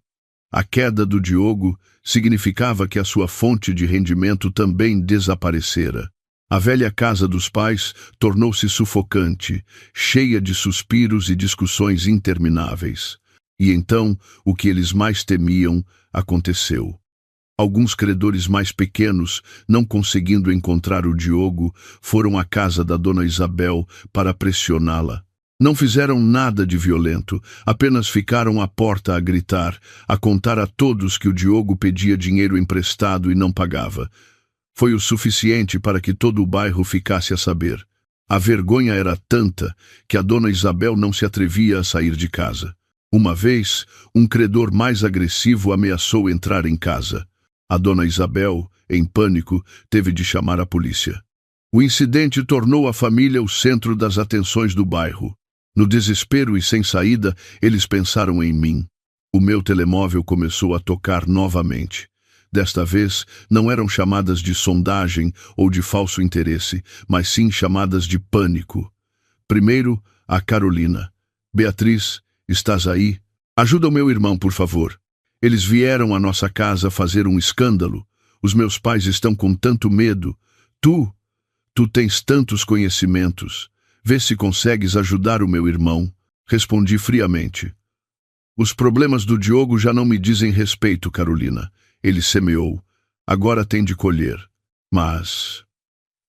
A queda do Diogo significava que a sua fonte de rendimento também desaparecera. A velha casa dos pais tornou-se sufocante, cheia de suspiros e discussões intermináveis. E então, o que eles mais temiam aconteceu. Alguns credores mais pequenos, não conseguindo encontrar o Diogo, foram à casa da dona Isabel para pressioná-la. Não fizeram nada de violento, apenas ficaram à porta a gritar, a contar a todos que o Diogo pedia dinheiro emprestado e não pagava. Foi o suficiente para que todo o bairro ficasse a saber. A vergonha era tanta que a dona Isabel não se atrevia a sair de casa. Uma vez, um credor mais agressivo ameaçou entrar em casa. A dona Isabel, em pânico, teve de chamar a polícia. O incidente tornou a família o centro das atenções do bairro. No desespero e sem saída, eles pensaram em mim. O meu telemóvel começou a tocar novamente. Desta vez, não eram chamadas de sondagem ou de falso interesse, mas sim chamadas de pânico. Primeiro, a Carolina. Beatriz, estás aí? Ajuda o meu irmão, por favor. Eles vieram à nossa casa fazer um escândalo. Os meus pais estão com tanto medo. Tu tens tantos conhecimentos. Vê se consegues ajudar o meu irmão. Respondi friamente. Os problemas do Diogo já não me dizem respeito, Carolina. Ele semeou. Agora tem de colher. Mas...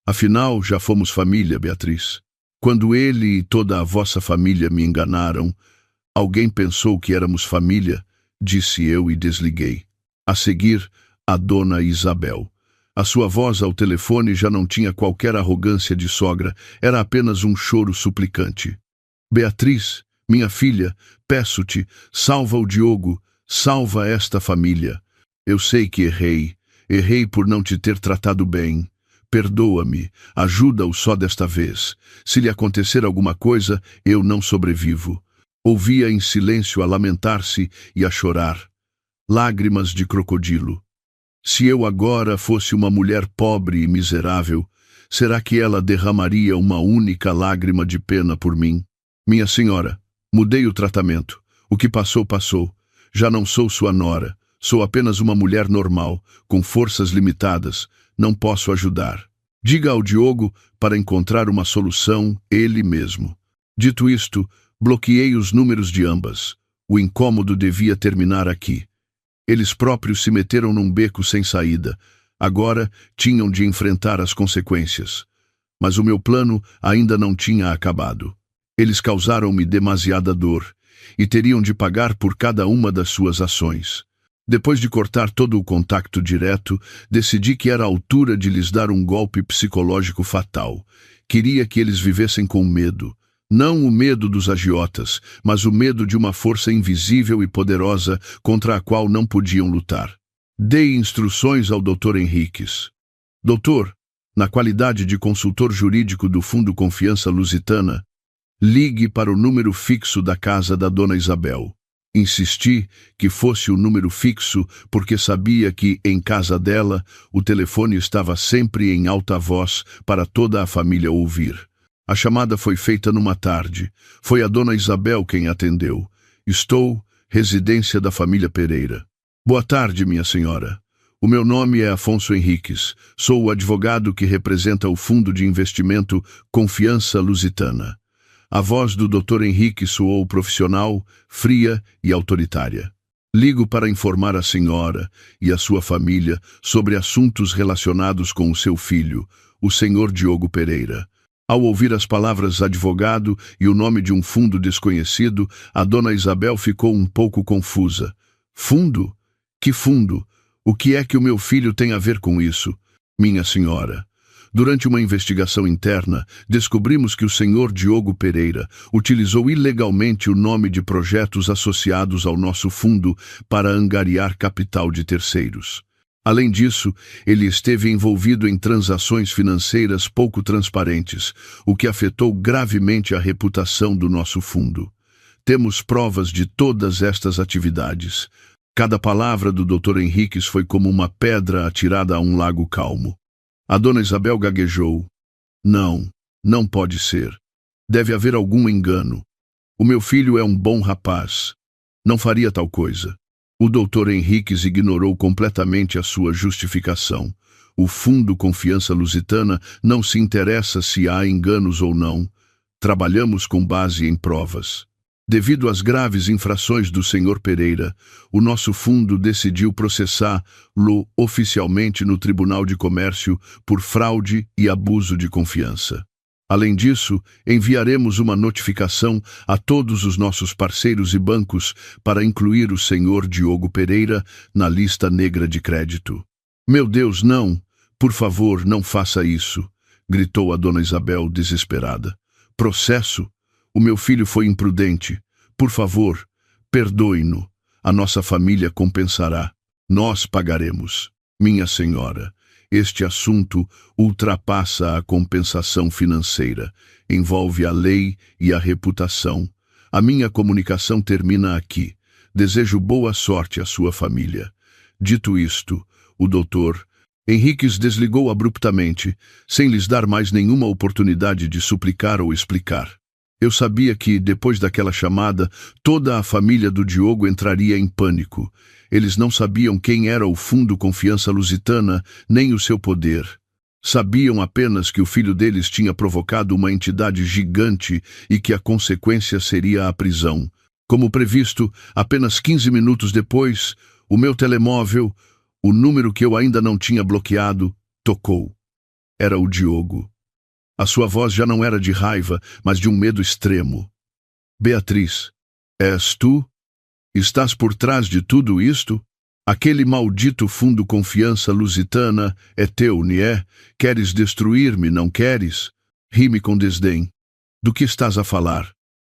Afinal, já fomos família, Beatriz. Quando ele e toda a vossa família me enganaram, alguém pensou que éramos família, disse eu e desliguei. A seguir, a dona Isabel. A sua voz ao telefone já não tinha qualquer arrogância de sogra, era apenas um choro suplicante. Beatriz, minha filha, peço-te, salva o Diogo, salva esta família. Eu sei que errei por não te ter tratado bem. Perdoa-me, ajuda-o só desta vez. Se lhe acontecer alguma coisa, eu não sobrevivo. Ouvia em silêncio a lamentar-se e a chorar. Lágrimas de crocodilo. Se eu agora fosse uma mulher pobre e miserável, será que ela derramaria uma única lágrima de pena por mim? Minha senhora, mudei o tratamento. O que passou, passou. Já não sou sua nora. Sou apenas uma mulher normal, com forças limitadas. Não posso ajudar. Diga ao Diogo para encontrar uma solução ele mesmo. Dito isto, bloqueei os números de ambas. O incômodo devia terminar aqui. Eles próprios se meteram num beco sem saída. Agora tinham de enfrentar as consequências. Mas o meu plano ainda não tinha acabado. Eles causaram-me demasiada dor e teriam de pagar por cada uma das suas ações. Depois de cortar todo o contato direto, decidi que era a altura de lhes dar um golpe psicológico fatal. Queria que eles vivessem com medo. Não o medo dos agiotas, mas o medo de uma força invisível e poderosa contra a qual não podiam lutar. Dei instruções ao Dr. Henriques. Doutor, na qualidade de consultor jurídico do Fundo Confiança Lusitana, ligue para o número fixo da casa da dona Isabel. Insisti que fosse o número fixo porque sabia que, em casa dela, o telefone estava sempre em alta voz para toda a família ouvir. A chamada foi feita numa tarde. Foi a dona Isabel quem atendeu. Estou, residência da família Pereira. Boa tarde, minha senhora. O meu nome é Afonso Henriques. Sou o advogado que representa o Fundo de Investimento Confiança Lusitana. A voz do Dr. Henrique soou profissional, fria e autoritária. Ligo para informar a senhora e a sua família sobre assuntos relacionados com o seu filho, o senhor Diogo Pereira. Ao ouvir as palavras advogado e o nome de um fundo desconhecido, a dona Isabel ficou um pouco confusa. Fundo? Que fundo? O que é que o meu filho tem a ver com isso? Minha senhora, durante uma investigação interna, descobrimos que o senhor Diogo Pereira utilizou ilegalmente o nome de projetos associados ao nosso fundo para angariar capital de terceiros. Além disso, ele esteve envolvido em transações financeiras pouco transparentes, o que afetou gravemente a reputação do nosso fundo. Temos provas de todas estas atividades. Cada palavra do Dr. Henriques foi como uma pedra atirada a um lago calmo. A dona Isabel gaguejou. Não, não pode ser. Deve haver algum engano. O meu filho é um bom rapaz. Não faria tal coisa. O Dr. Henriques ignorou completamente a sua justificação. O Fundo Confiança Lusitana não se interessa se há enganos ou não. Trabalhamos com base em provas. Devido às graves infrações do Sr. Pereira, o nosso fundo decidiu processá-lo oficialmente no Tribunal de Comércio por fraude e abuso de confiança. Além disso, enviaremos uma notificação a todos os nossos parceiros e bancos para incluir o Sr. Diogo Pereira na lista negra de crédito. Meu Deus, não! Por favor, não faça isso! Gritou a dona Isabel desesperada. Processo? O meu filho foi imprudente. Por favor, perdoe-no. A nossa família compensará. Nós pagaremos. Minha senhora, este assunto ultrapassa a compensação financeira. Envolve a lei e a reputação. A minha comunicação termina aqui. Desejo boa sorte à sua família. Dito isto, o doutor Henriques desligou abruptamente, sem lhes dar mais nenhuma oportunidade de suplicar ou explicar. Eu sabia que, depois daquela chamada, toda a família do Diogo entraria em pânico. Eles não sabiam quem era o Fundo Confiança Lusitana, nem o seu poder. Sabiam apenas que o filho deles tinha provocado uma entidade gigante e que a consequência seria a prisão. Como previsto, apenas 15 minutos depois, o meu telemóvel, o número que eu ainda não tinha bloqueado, tocou. Era o Diogo. A sua voz já não era de raiva, mas de um medo extremo. Beatriz, és tu? Estás por trás de tudo isto? Aquele maldito Fundo Confiança Lusitana é teu, não é? Queres destruir-me, não queres? Ri-me com desdém. Do que estás a falar?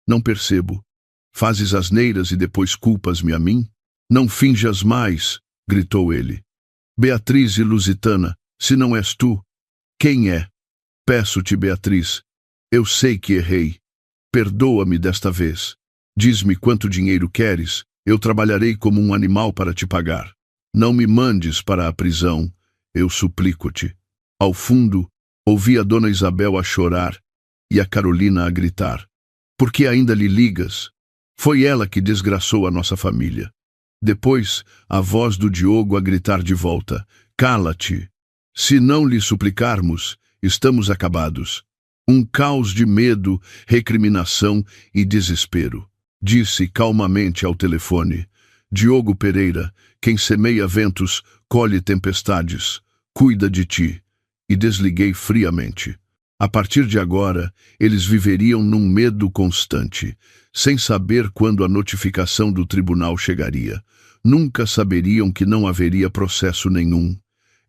Não percebo. Fazes asneiras e depois culpas-me a mim? Não finjas mais, gritou ele. Beatriz e Lusitana, se não és tu, quem é? Peço-te, Beatriz, eu sei que errei. Perdoa-me desta vez. Diz-me quanto dinheiro queres, eu trabalharei como um animal para te pagar. Não me mandes para a prisão, eu suplico-te. Ao fundo, ouvi a dona Isabel a chorar e a Carolina a gritar. Por que ainda lhe ligas? Foi ela que desgraçou a nossa família. Depois, a voz do Diogo a gritar de volta. Cala-te! Se não lhe suplicarmos, estamos acabados. Um caos de medo, recriminação e desespero. Disse calmamente ao telefone. Diogo Pereira, quem semeia ventos, colhe tempestades. Cuida de ti. E desliguei friamente. A partir de agora, eles viveriam num medo constante, sem saber quando a notificação do tribunal chegaria. Nunca saberiam que não haveria processo nenhum.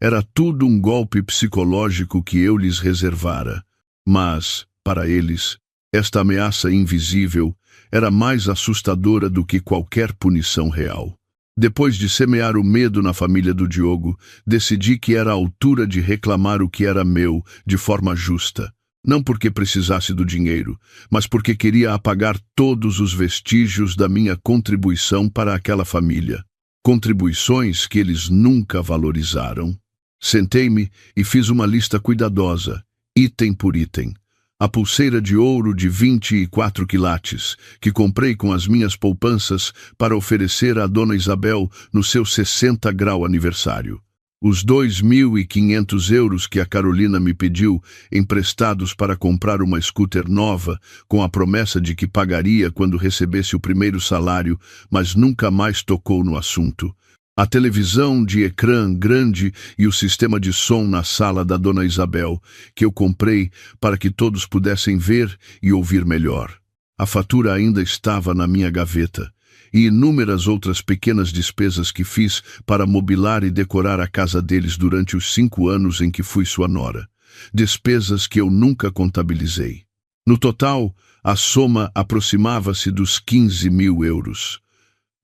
Era tudo um golpe psicológico que eu lhes reservara. Mas, para eles, esta ameaça invisível era mais assustadora do que qualquer punição real. Depois de semear o medo na família do Diogo, decidi que era a altura de reclamar o que era meu, de forma justa. Não porque precisasse do dinheiro, mas porque queria apagar todos os vestígios da minha contribuição para aquela família. Contribuições que eles nunca valorizaram. Sentei-me e fiz uma lista cuidadosa, item por item. A pulseira de ouro de 24 quilates, que comprei com as minhas poupanças para oferecer à dona Isabel no seu 60º aniversário. Os 2.500 euros que a Carolina me pediu, emprestados para comprar uma scooter nova, com a promessa de que pagaria quando recebesse o primeiro salário, mas nunca mais tocou no assunto. A televisão de ecrã grande e o sistema de som na sala da Dona Isabel, que eu comprei para que todos pudessem ver e ouvir melhor. A fatura ainda estava na minha gaveta, e inúmeras outras pequenas despesas que fiz para mobilar e decorar a casa deles durante os 5 anos em que fui sua nora. Despesas que eu nunca contabilizei. No total, a soma aproximava-se dos 15.000 euros.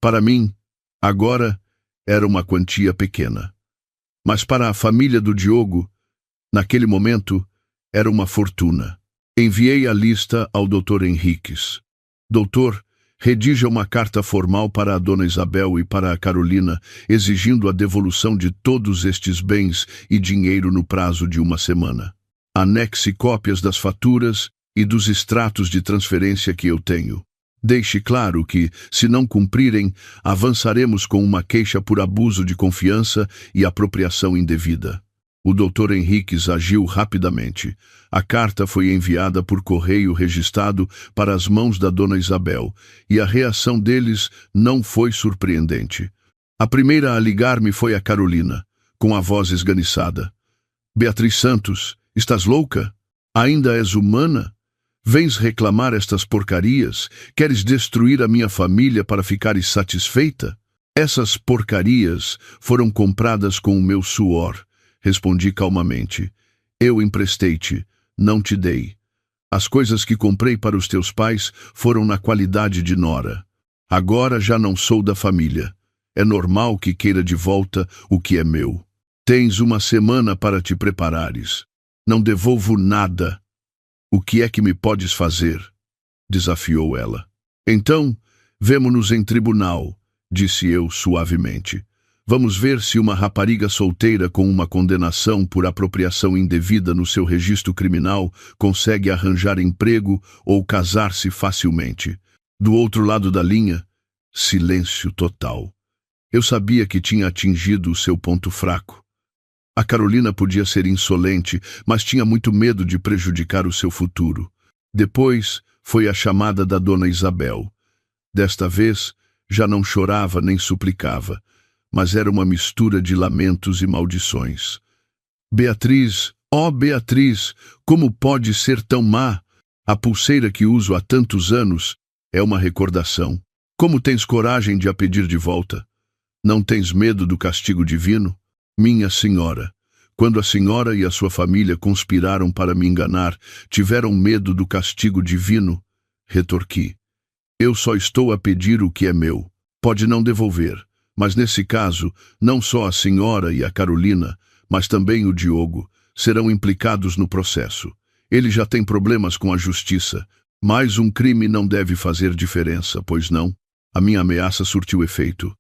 Para mim, agora, era uma quantia pequena. Mas para a família do Diogo, naquele momento, era uma fortuna. Enviei a lista ao Dr. Henriques. Doutor, redija uma carta formal para a Dona Isabel e para a Carolina, exigindo a devolução de todos estes bens e dinheiro no prazo de 1 semana. Anexe cópias das faturas e dos extratos de transferência que eu tenho. Deixe claro que, se não cumprirem, avançaremos com uma queixa por abuso de confiança e apropriação indevida. O Dr. Henriques agiu rapidamente. A carta foi enviada por correio registrado para as mãos da Dona Isabel, e a reação deles não foi surpreendente. A primeira a ligar-me foi a Carolina, com a voz esganiçada. Beatriz Santos, estás louca? Ainda és humana? Vens reclamar estas porcarias? Queres destruir a minha família para ficares satisfeita? Essas porcarias foram compradas com o meu suor, respondi calmamente. Eu emprestei-te, não te dei. As coisas que comprei para os teus pais foram na qualidade de nora. Agora já não sou da família. É normal que queira de volta o que é meu. Tens 1 semana para te preparares. Não devolvo nada. O que é que me podes fazer? Desafiou ela. Então, vemo-nos em tribunal, disse eu suavemente. Vamos ver se uma rapariga solteira com uma condenação por apropriação indevida no seu registro criminal consegue arranjar emprego ou casar-se facilmente. Do outro lado da linha, silêncio total. Eu sabia que tinha atingido o seu ponto fraco. A Carolina podia ser insolente, mas tinha muito medo de prejudicar o seu futuro. Depois foi a chamada da Dona Isabel. Desta vez, já não chorava nem suplicava, mas era uma mistura de lamentos e maldições. Beatriz, ó Beatriz, como pode ser tão má? A pulseira que uso há tantos anos é uma recordação. Como tens coragem de a pedir de volta? Não tens medo do castigo divino? Minha senhora, quando a senhora e a sua família conspiraram para me enganar, tiveram medo do castigo divino? Retorqui. Eu só estou a pedir o que é meu. Pode não devolver, mas nesse caso, não só a senhora e a Carolina, mas também o Diogo, serão implicados no processo. Ele já tem problemas com a justiça, mas um crime não deve fazer diferença, pois não? A minha ameaça surtiu efeito.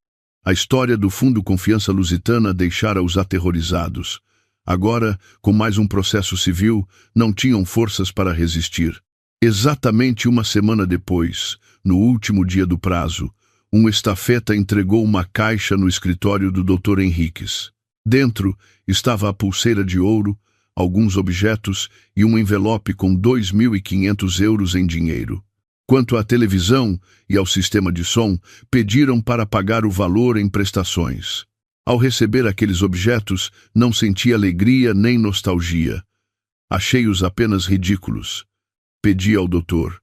A história do Fundo Confiança Lusitana deixara os aterrorizados. Agora, com mais um processo civil, não tinham forças para resistir. Exatamente 1 semana depois, no último dia do prazo, um estafeta entregou uma caixa no escritório do Dr. Henriques. Dentro estava a pulseira de ouro, alguns objetos e um envelope com 2.500 euros em dinheiro. Quanto à televisão e ao sistema de som, pediram para pagar o valor em prestações. Ao receber aqueles objetos, não senti alegria nem nostalgia. Achei-os apenas ridículos. Pedi ao Dr.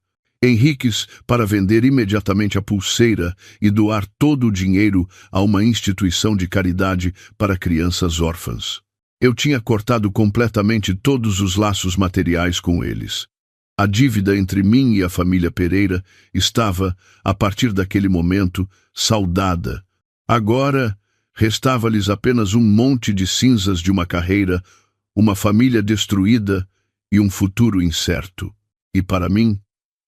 Henriques para vender imediatamente a pulseira e doar todo o dinheiro a uma instituição de caridade para crianças órfãs. Eu tinha cortado completamente todos os laços materiais com eles. A dívida entre mim e a família Pereira estava, a partir daquele momento, saldada. Agora, restava-lhes apenas um monte de cinzas de uma carreira, uma família destruída e um futuro incerto. E para mim,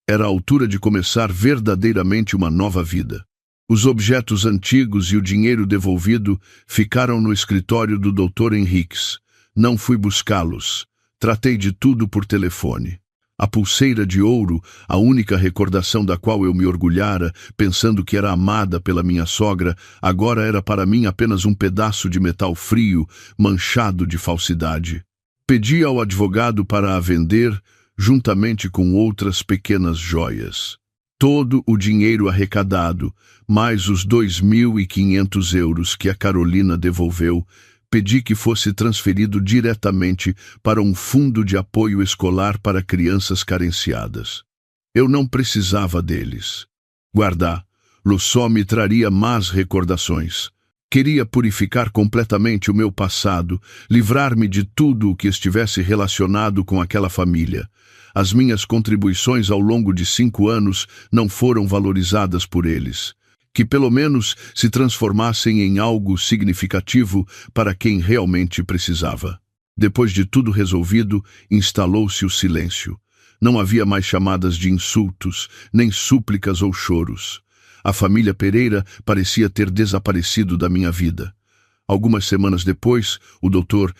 era a altura de começar verdadeiramente uma nova vida. Os objetos antigos e o dinheiro devolvido ficaram no escritório do Dr. Henriques. Não fui buscá-los. Tratei de tudo por telefone. A pulseira de ouro, a única recordação da qual eu me orgulhara, pensando que era amada pela minha sogra, agora era para mim apenas um pedaço de metal frio, manchado de falsidade. Pedi ao advogado para a vender, juntamente com outras pequenas joias. Todo o dinheiro arrecadado, mais os 2.500 euros que a Carolina devolveu, pedi que fosse transferido diretamente para um fundo de apoio escolar para crianças carenciadas. Eu não precisava deles. Guardá-lo só me traria más recordações. Queria purificar completamente o meu passado, livrar-me de tudo o que estivesse relacionado com aquela família. As minhas contribuições ao longo de 5 anos não foram valorizadas por eles. Que pelo menos se transformassem em algo significativo para quem realmente precisava. Depois de tudo resolvido, instalou-se o silêncio. Não havia mais chamadas de insultos, nem súplicas ou choros. A família Pereira parecia ter desaparecido da minha vida. Algumas semanas depois, o Dr.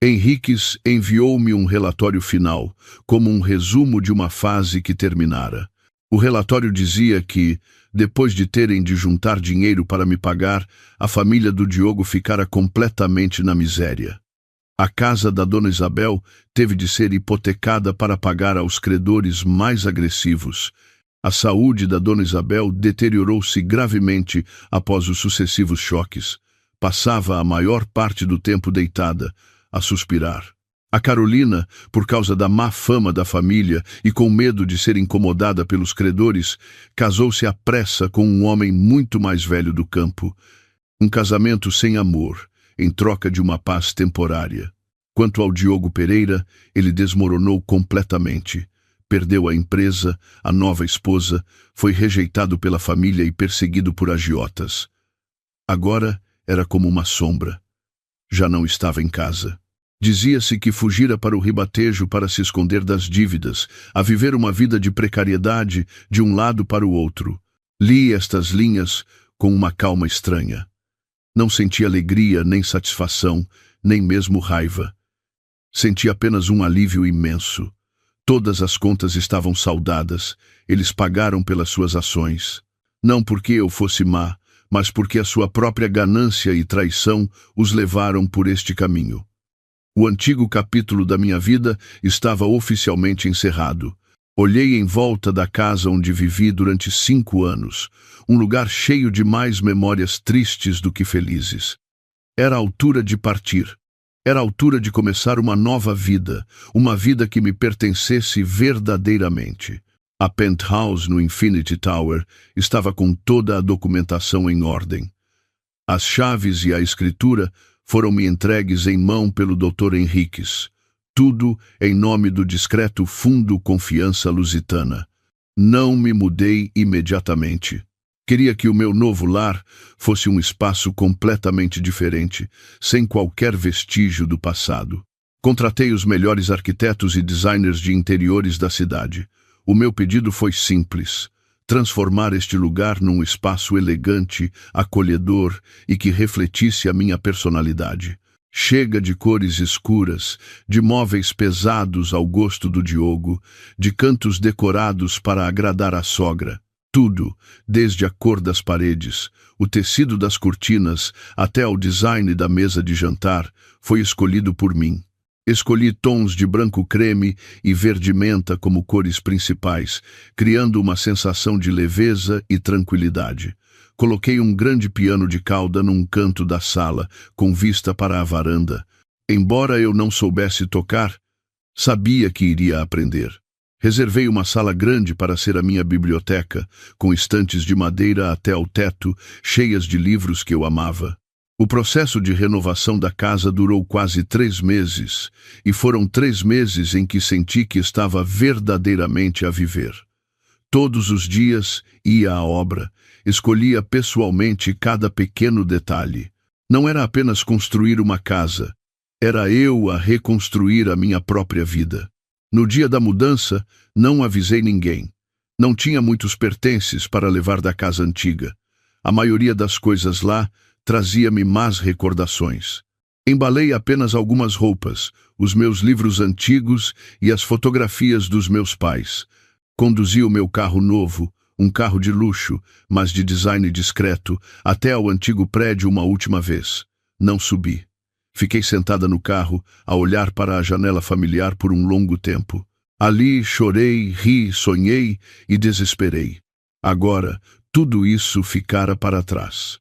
Henriques enviou-me um relatório final, como um resumo de uma fase que terminara. O relatório dizia que, depois de terem de juntar dinheiro para me pagar, a família do Diogo ficara completamente na miséria. A casa da Dona Isabel teve de ser hipotecada para pagar aos credores mais agressivos. A saúde da Dona Isabel deteriorou-se gravemente após os sucessivos choques. Passava a maior parte do tempo deitada, a suspirar. A Carolina, por causa da má fama da família e com medo de ser incomodada pelos credores, casou-se à pressa com um homem muito mais velho do campo. Um casamento sem amor, em troca de uma paz temporária. Quanto ao Diogo Pereira, ele desmoronou completamente. Perdeu a empresa, a nova esposa, foi rejeitado pela família e perseguido por agiotas. Agora era como uma sombra. Já não estava em casa. Dizia-se que fugira para o Ribatejo para se esconder das dívidas, a viver uma vida de precariedade de um lado para o outro. Li estas linhas com uma calma estranha. Não senti alegria, nem satisfação, nem mesmo raiva. Senti apenas um alívio imenso. Todas as contas estavam saldadas, eles pagaram pelas suas ações. Não porque eu fosse má, mas porque a sua própria ganância e traição os levaram por este caminho. O antigo capítulo da minha vida estava oficialmente encerrado. Olhei em volta da casa onde vivi durante 5 anos, um lugar cheio de mais memórias tristes do que felizes. Era a altura de partir. Era a altura de começar uma nova vida, uma vida que me pertencesse verdadeiramente. A penthouse no Infinity Tower estava com toda a documentação em ordem. As chaves e a escritura foram-me entregues em mão pelo Dr. Henriques. Tudo em nome do discreto Fundo Confiança Lusitana. Não me mudei imediatamente. Queria que o meu novo lar fosse um espaço completamente diferente, sem qualquer vestígio do passado. Contratei os melhores arquitetos e designers de interiores da cidade. O meu pedido foi simples: transformar este lugar num espaço elegante, acolhedor e que refletisse a minha personalidade. Chega de cores escuras, de móveis pesados ao gosto do Diogo, de cantos decorados para agradar a sogra. Tudo, desde a cor das paredes, o tecido das cortinas, até ao design da mesa de jantar, foi escolhido por mim. Escolhi tons de branco creme e verde menta como cores principais, criando uma sensação de leveza e tranquilidade. Coloquei um grande piano de cauda num canto da sala, com vista para a varanda. Embora eu não soubesse tocar, sabia que iria aprender. Reservei uma sala grande para ser a minha biblioteca, com estantes de madeira até ao teto, cheias de livros que eu amava. O processo de renovação da casa durou quase 3 meses, e foram 3 meses em que senti que estava verdadeiramente a viver. Todos os dias ia à obra, escolhia pessoalmente cada pequeno detalhe. Não era apenas construir uma casa, era eu a reconstruir a minha própria vida. No dia da mudança, não avisei ninguém. Não tinha muitos pertences para levar da casa antiga. A maioria das coisas lá trazia-me más recordações. Embalei apenas algumas roupas, os meus livros antigos e as fotografias dos meus pais. Conduzi o meu carro novo, um carro de luxo, mas de design discreto, até ao antigo prédio uma última vez. Não subi. Fiquei sentada no carro, a olhar para a janela familiar por um longo tempo. Ali chorei, ri, sonhei e desesperei. Agora, tudo isso ficara para trás.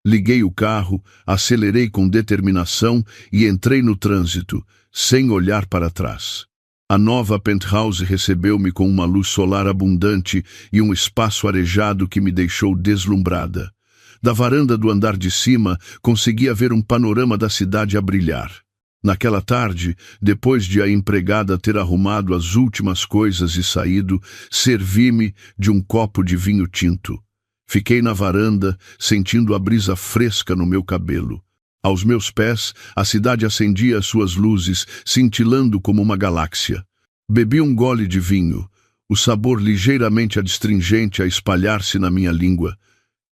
Liguei o carro, acelerei com determinação e entrei no trânsito, sem olhar para trás. A nova penthouse recebeu-me com uma luz solar abundante e um espaço arejado que me deixou deslumbrada. Da varanda do andar de cima, conseguia ver um panorama da cidade a brilhar. Naquela tarde, depois de a empregada ter arrumado as últimas coisas e saído, servi-me de um copo de vinho tinto. Fiquei na varanda, sentindo a brisa fresca no meu cabelo. Aos meus pés, a cidade acendia as suas luzes, cintilando como uma galáxia. Bebi um gole de vinho, o sabor ligeiramente adstringente a espalhar-se na minha língua.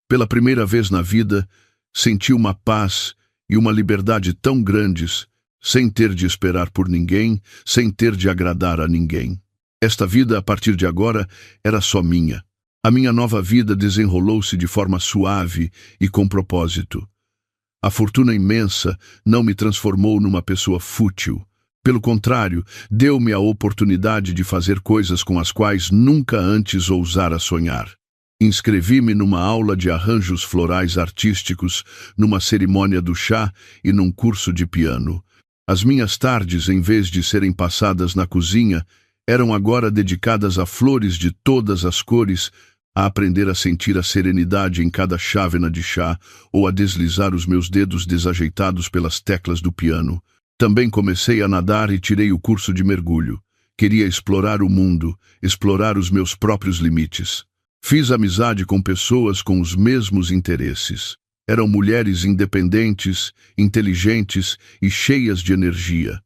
Pela primeira vez na vida, senti uma paz e uma liberdade tão grandes, sem ter de esperar por ninguém, sem ter de agradar a ninguém. Esta vida, a partir de agora, era só minha. A minha nova vida desenrolou-se de forma suave e com propósito. A fortuna imensa não me transformou numa pessoa fútil. Pelo contrário, deu-me a oportunidade de fazer coisas com as quais nunca antes ousara sonhar. Inscrevi-me numa aula de arranjos florais artísticos, numa cerimônia do chá e num curso de piano. As minhas tardes, em vez de serem passadas na cozinha, eram agora dedicadas a flores de todas as cores, a aprender a sentir a serenidade em cada chávena de chá ou a deslizar os meus dedos desajeitados pelas teclas do piano. Também comecei a nadar e tirei o curso de mergulho. Queria explorar o mundo, explorar os meus próprios limites. Fiz amizade com pessoas com os mesmos interesses. Eram mulheres independentes, inteligentes e cheias de energia.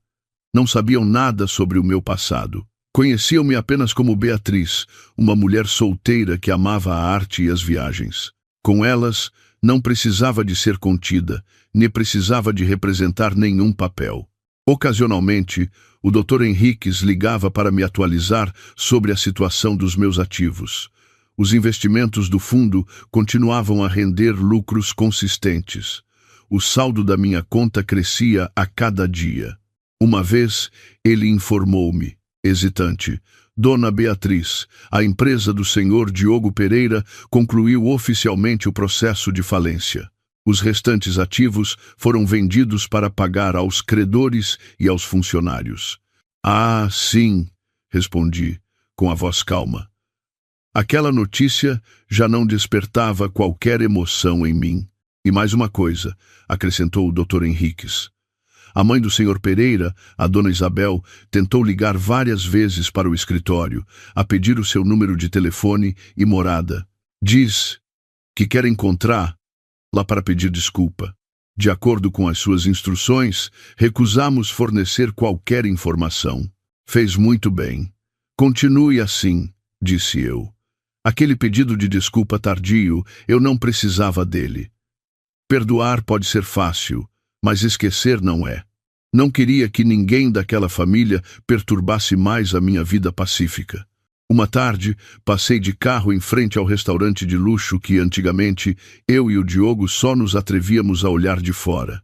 Não sabiam nada sobre o meu passado. Conheciam-me apenas como Beatriz, uma mulher solteira que amava a arte e as viagens. Com elas, não precisava de ser contida, nem precisava de representar nenhum papel. Ocasionalmente, o Dr. Henriques ligava para me atualizar sobre a situação dos meus ativos. Os investimentos do fundo continuavam a render lucros consistentes. O saldo da minha conta crescia a cada dia. Uma vez, ele informou-me, hesitante: Dona Beatriz, a empresa do senhor Diogo Pereira concluiu oficialmente o processo de falência. Os restantes ativos foram vendidos para pagar aos credores e aos funcionários. Ah, sim, respondi, com a voz calma. Aquela notícia já não despertava qualquer emoção em mim. E mais uma coisa, acrescentou o Dr. Henriques. A mãe do Sr. Pereira, a dona Isabel, tentou ligar várias vezes para o escritório, a pedir o seu número de telefone e morada. Diz que quer encontrar lá para pedir desculpa. De acordo com as suas instruções, recusamos fornecer qualquer informação. Fez muito bem. Continue assim, disse eu. Aquele pedido de desculpa tardio, eu não precisava dele. Perdoar pode ser fácil, mas esquecer não é. Não queria que ninguém daquela família perturbasse mais a minha vida pacífica. Uma tarde, passei de carro em frente ao restaurante de luxo que, antigamente, eu e o Diogo só nos atrevíamos a olhar de fora.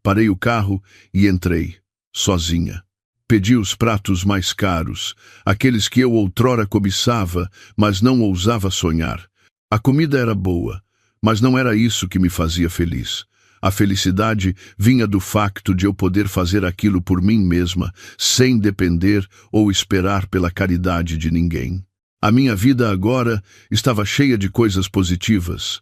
Parei o carro e entrei, sozinha. Pedi os pratos mais caros, aqueles que eu outrora cobiçava, mas não ousava sonhar. A comida era boa, mas não era isso que me fazia feliz. A felicidade vinha do facto de eu poder fazer aquilo por mim mesma, sem depender ou esperar pela caridade de ninguém. A minha vida agora estava cheia de coisas positivas.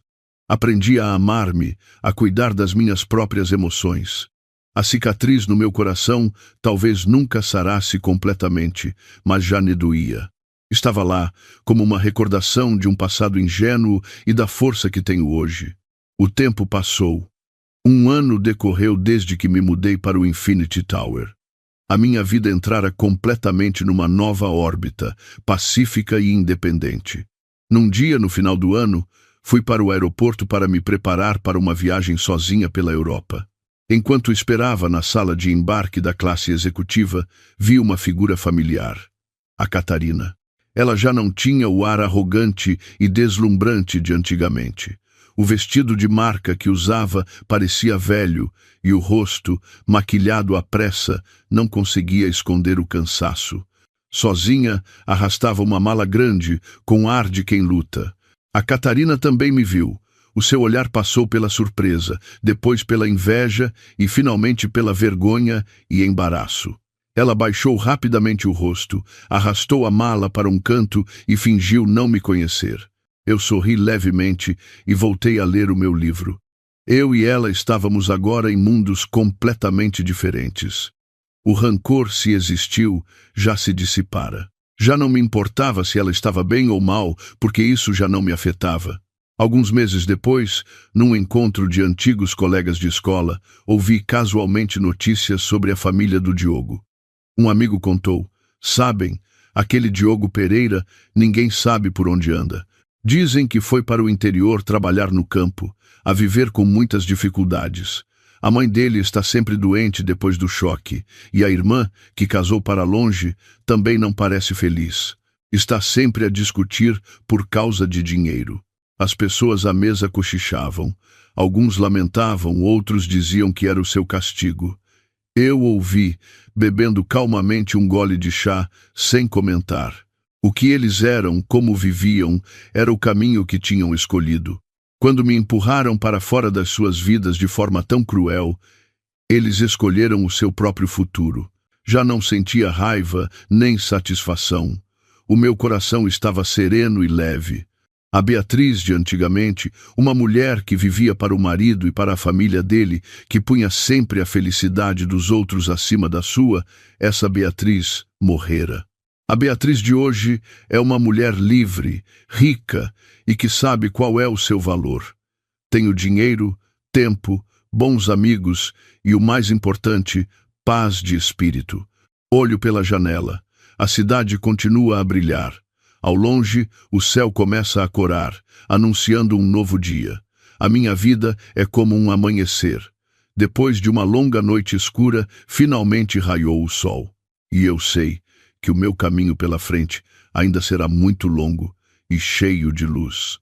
Aprendi a amar-me, a cuidar das minhas próprias emoções. A cicatriz no meu coração talvez nunca sarasse completamente, mas já me doía. Estava lá, como uma recordação de um passado ingênuo e da força que tenho hoje. O tempo passou. Um ano decorreu desde que me mudei para o Infinity Tower. A minha vida entrara completamente numa nova órbita, pacífica e independente. Num dia, no final do ano, fui para o aeroporto para me preparar para uma viagem sozinha pela Europa. Enquanto esperava na sala de embarque da classe executiva, vi uma figura familiar, a Catarina. Ela já não tinha o ar arrogante e deslumbrante de antigamente. O vestido de marca que usava parecia velho e o rosto, maquilhado à pressa, não conseguia esconder o cansaço. Sozinha, arrastava uma mala grande, com ar de quem luta. A Catarina também me viu. O seu olhar passou pela surpresa, depois pela inveja e finalmente pela vergonha e embaraço. Ela baixou rapidamente o rosto, arrastou a mala para um canto e fingiu não me conhecer. Eu sorri levemente e voltei a ler o meu livro. Eu e ela estávamos agora em mundos completamente diferentes. O rancor, se existiu, já se dissipara. Já não me importava se ela estava bem ou mal, porque isso já não me afetava. Alguns meses depois, num encontro de antigos colegas de escola, ouvi casualmente notícias sobre a família do Diogo. Um amigo contou: "Sabem, aquele Diogo Pereira, ninguém sabe por onde anda. Dizem que foi para o interior trabalhar no campo, a viver com muitas dificuldades. A mãe dele está sempre doente depois do choque, e a irmã, que casou para longe, também não parece feliz. Está sempre a discutir por causa de dinheiro." As pessoas à mesa cochichavam. Alguns lamentavam, outros diziam que era o seu castigo. Eu ouvi, bebendo calmamente um gole de chá, sem comentar. O que eles eram, como viviam, era o caminho que tinham escolhido. Quando me empurraram para fora das suas vidas de forma tão cruel, eles escolheram o seu próprio futuro. Já não sentia raiva nem satisfação. O meu coração estava sereno e leve. A Beatriz de antigamente, uma mulher que vivia para o marido e para a família dele, que punha sempre a felicidade dos outros acima da sua, essa Beatriz morrera. A Beatriz de hoje é uma mulher livre, rica e que sabe qual é o seu valor. Tenho dinheiro, tempo, bons amigos e, o mais importante, paz de espírito. Olho pela janela. A cidade continua a brilhar. Ao longe, o céu começa a corar, anunciando um novo dia. A minha vida é como um amanhecer. Depois de uma longa noite escura, finalmente raiou o sol. E eu sei que o meu caminho pela frente ainda será muito longo e cheio de luz.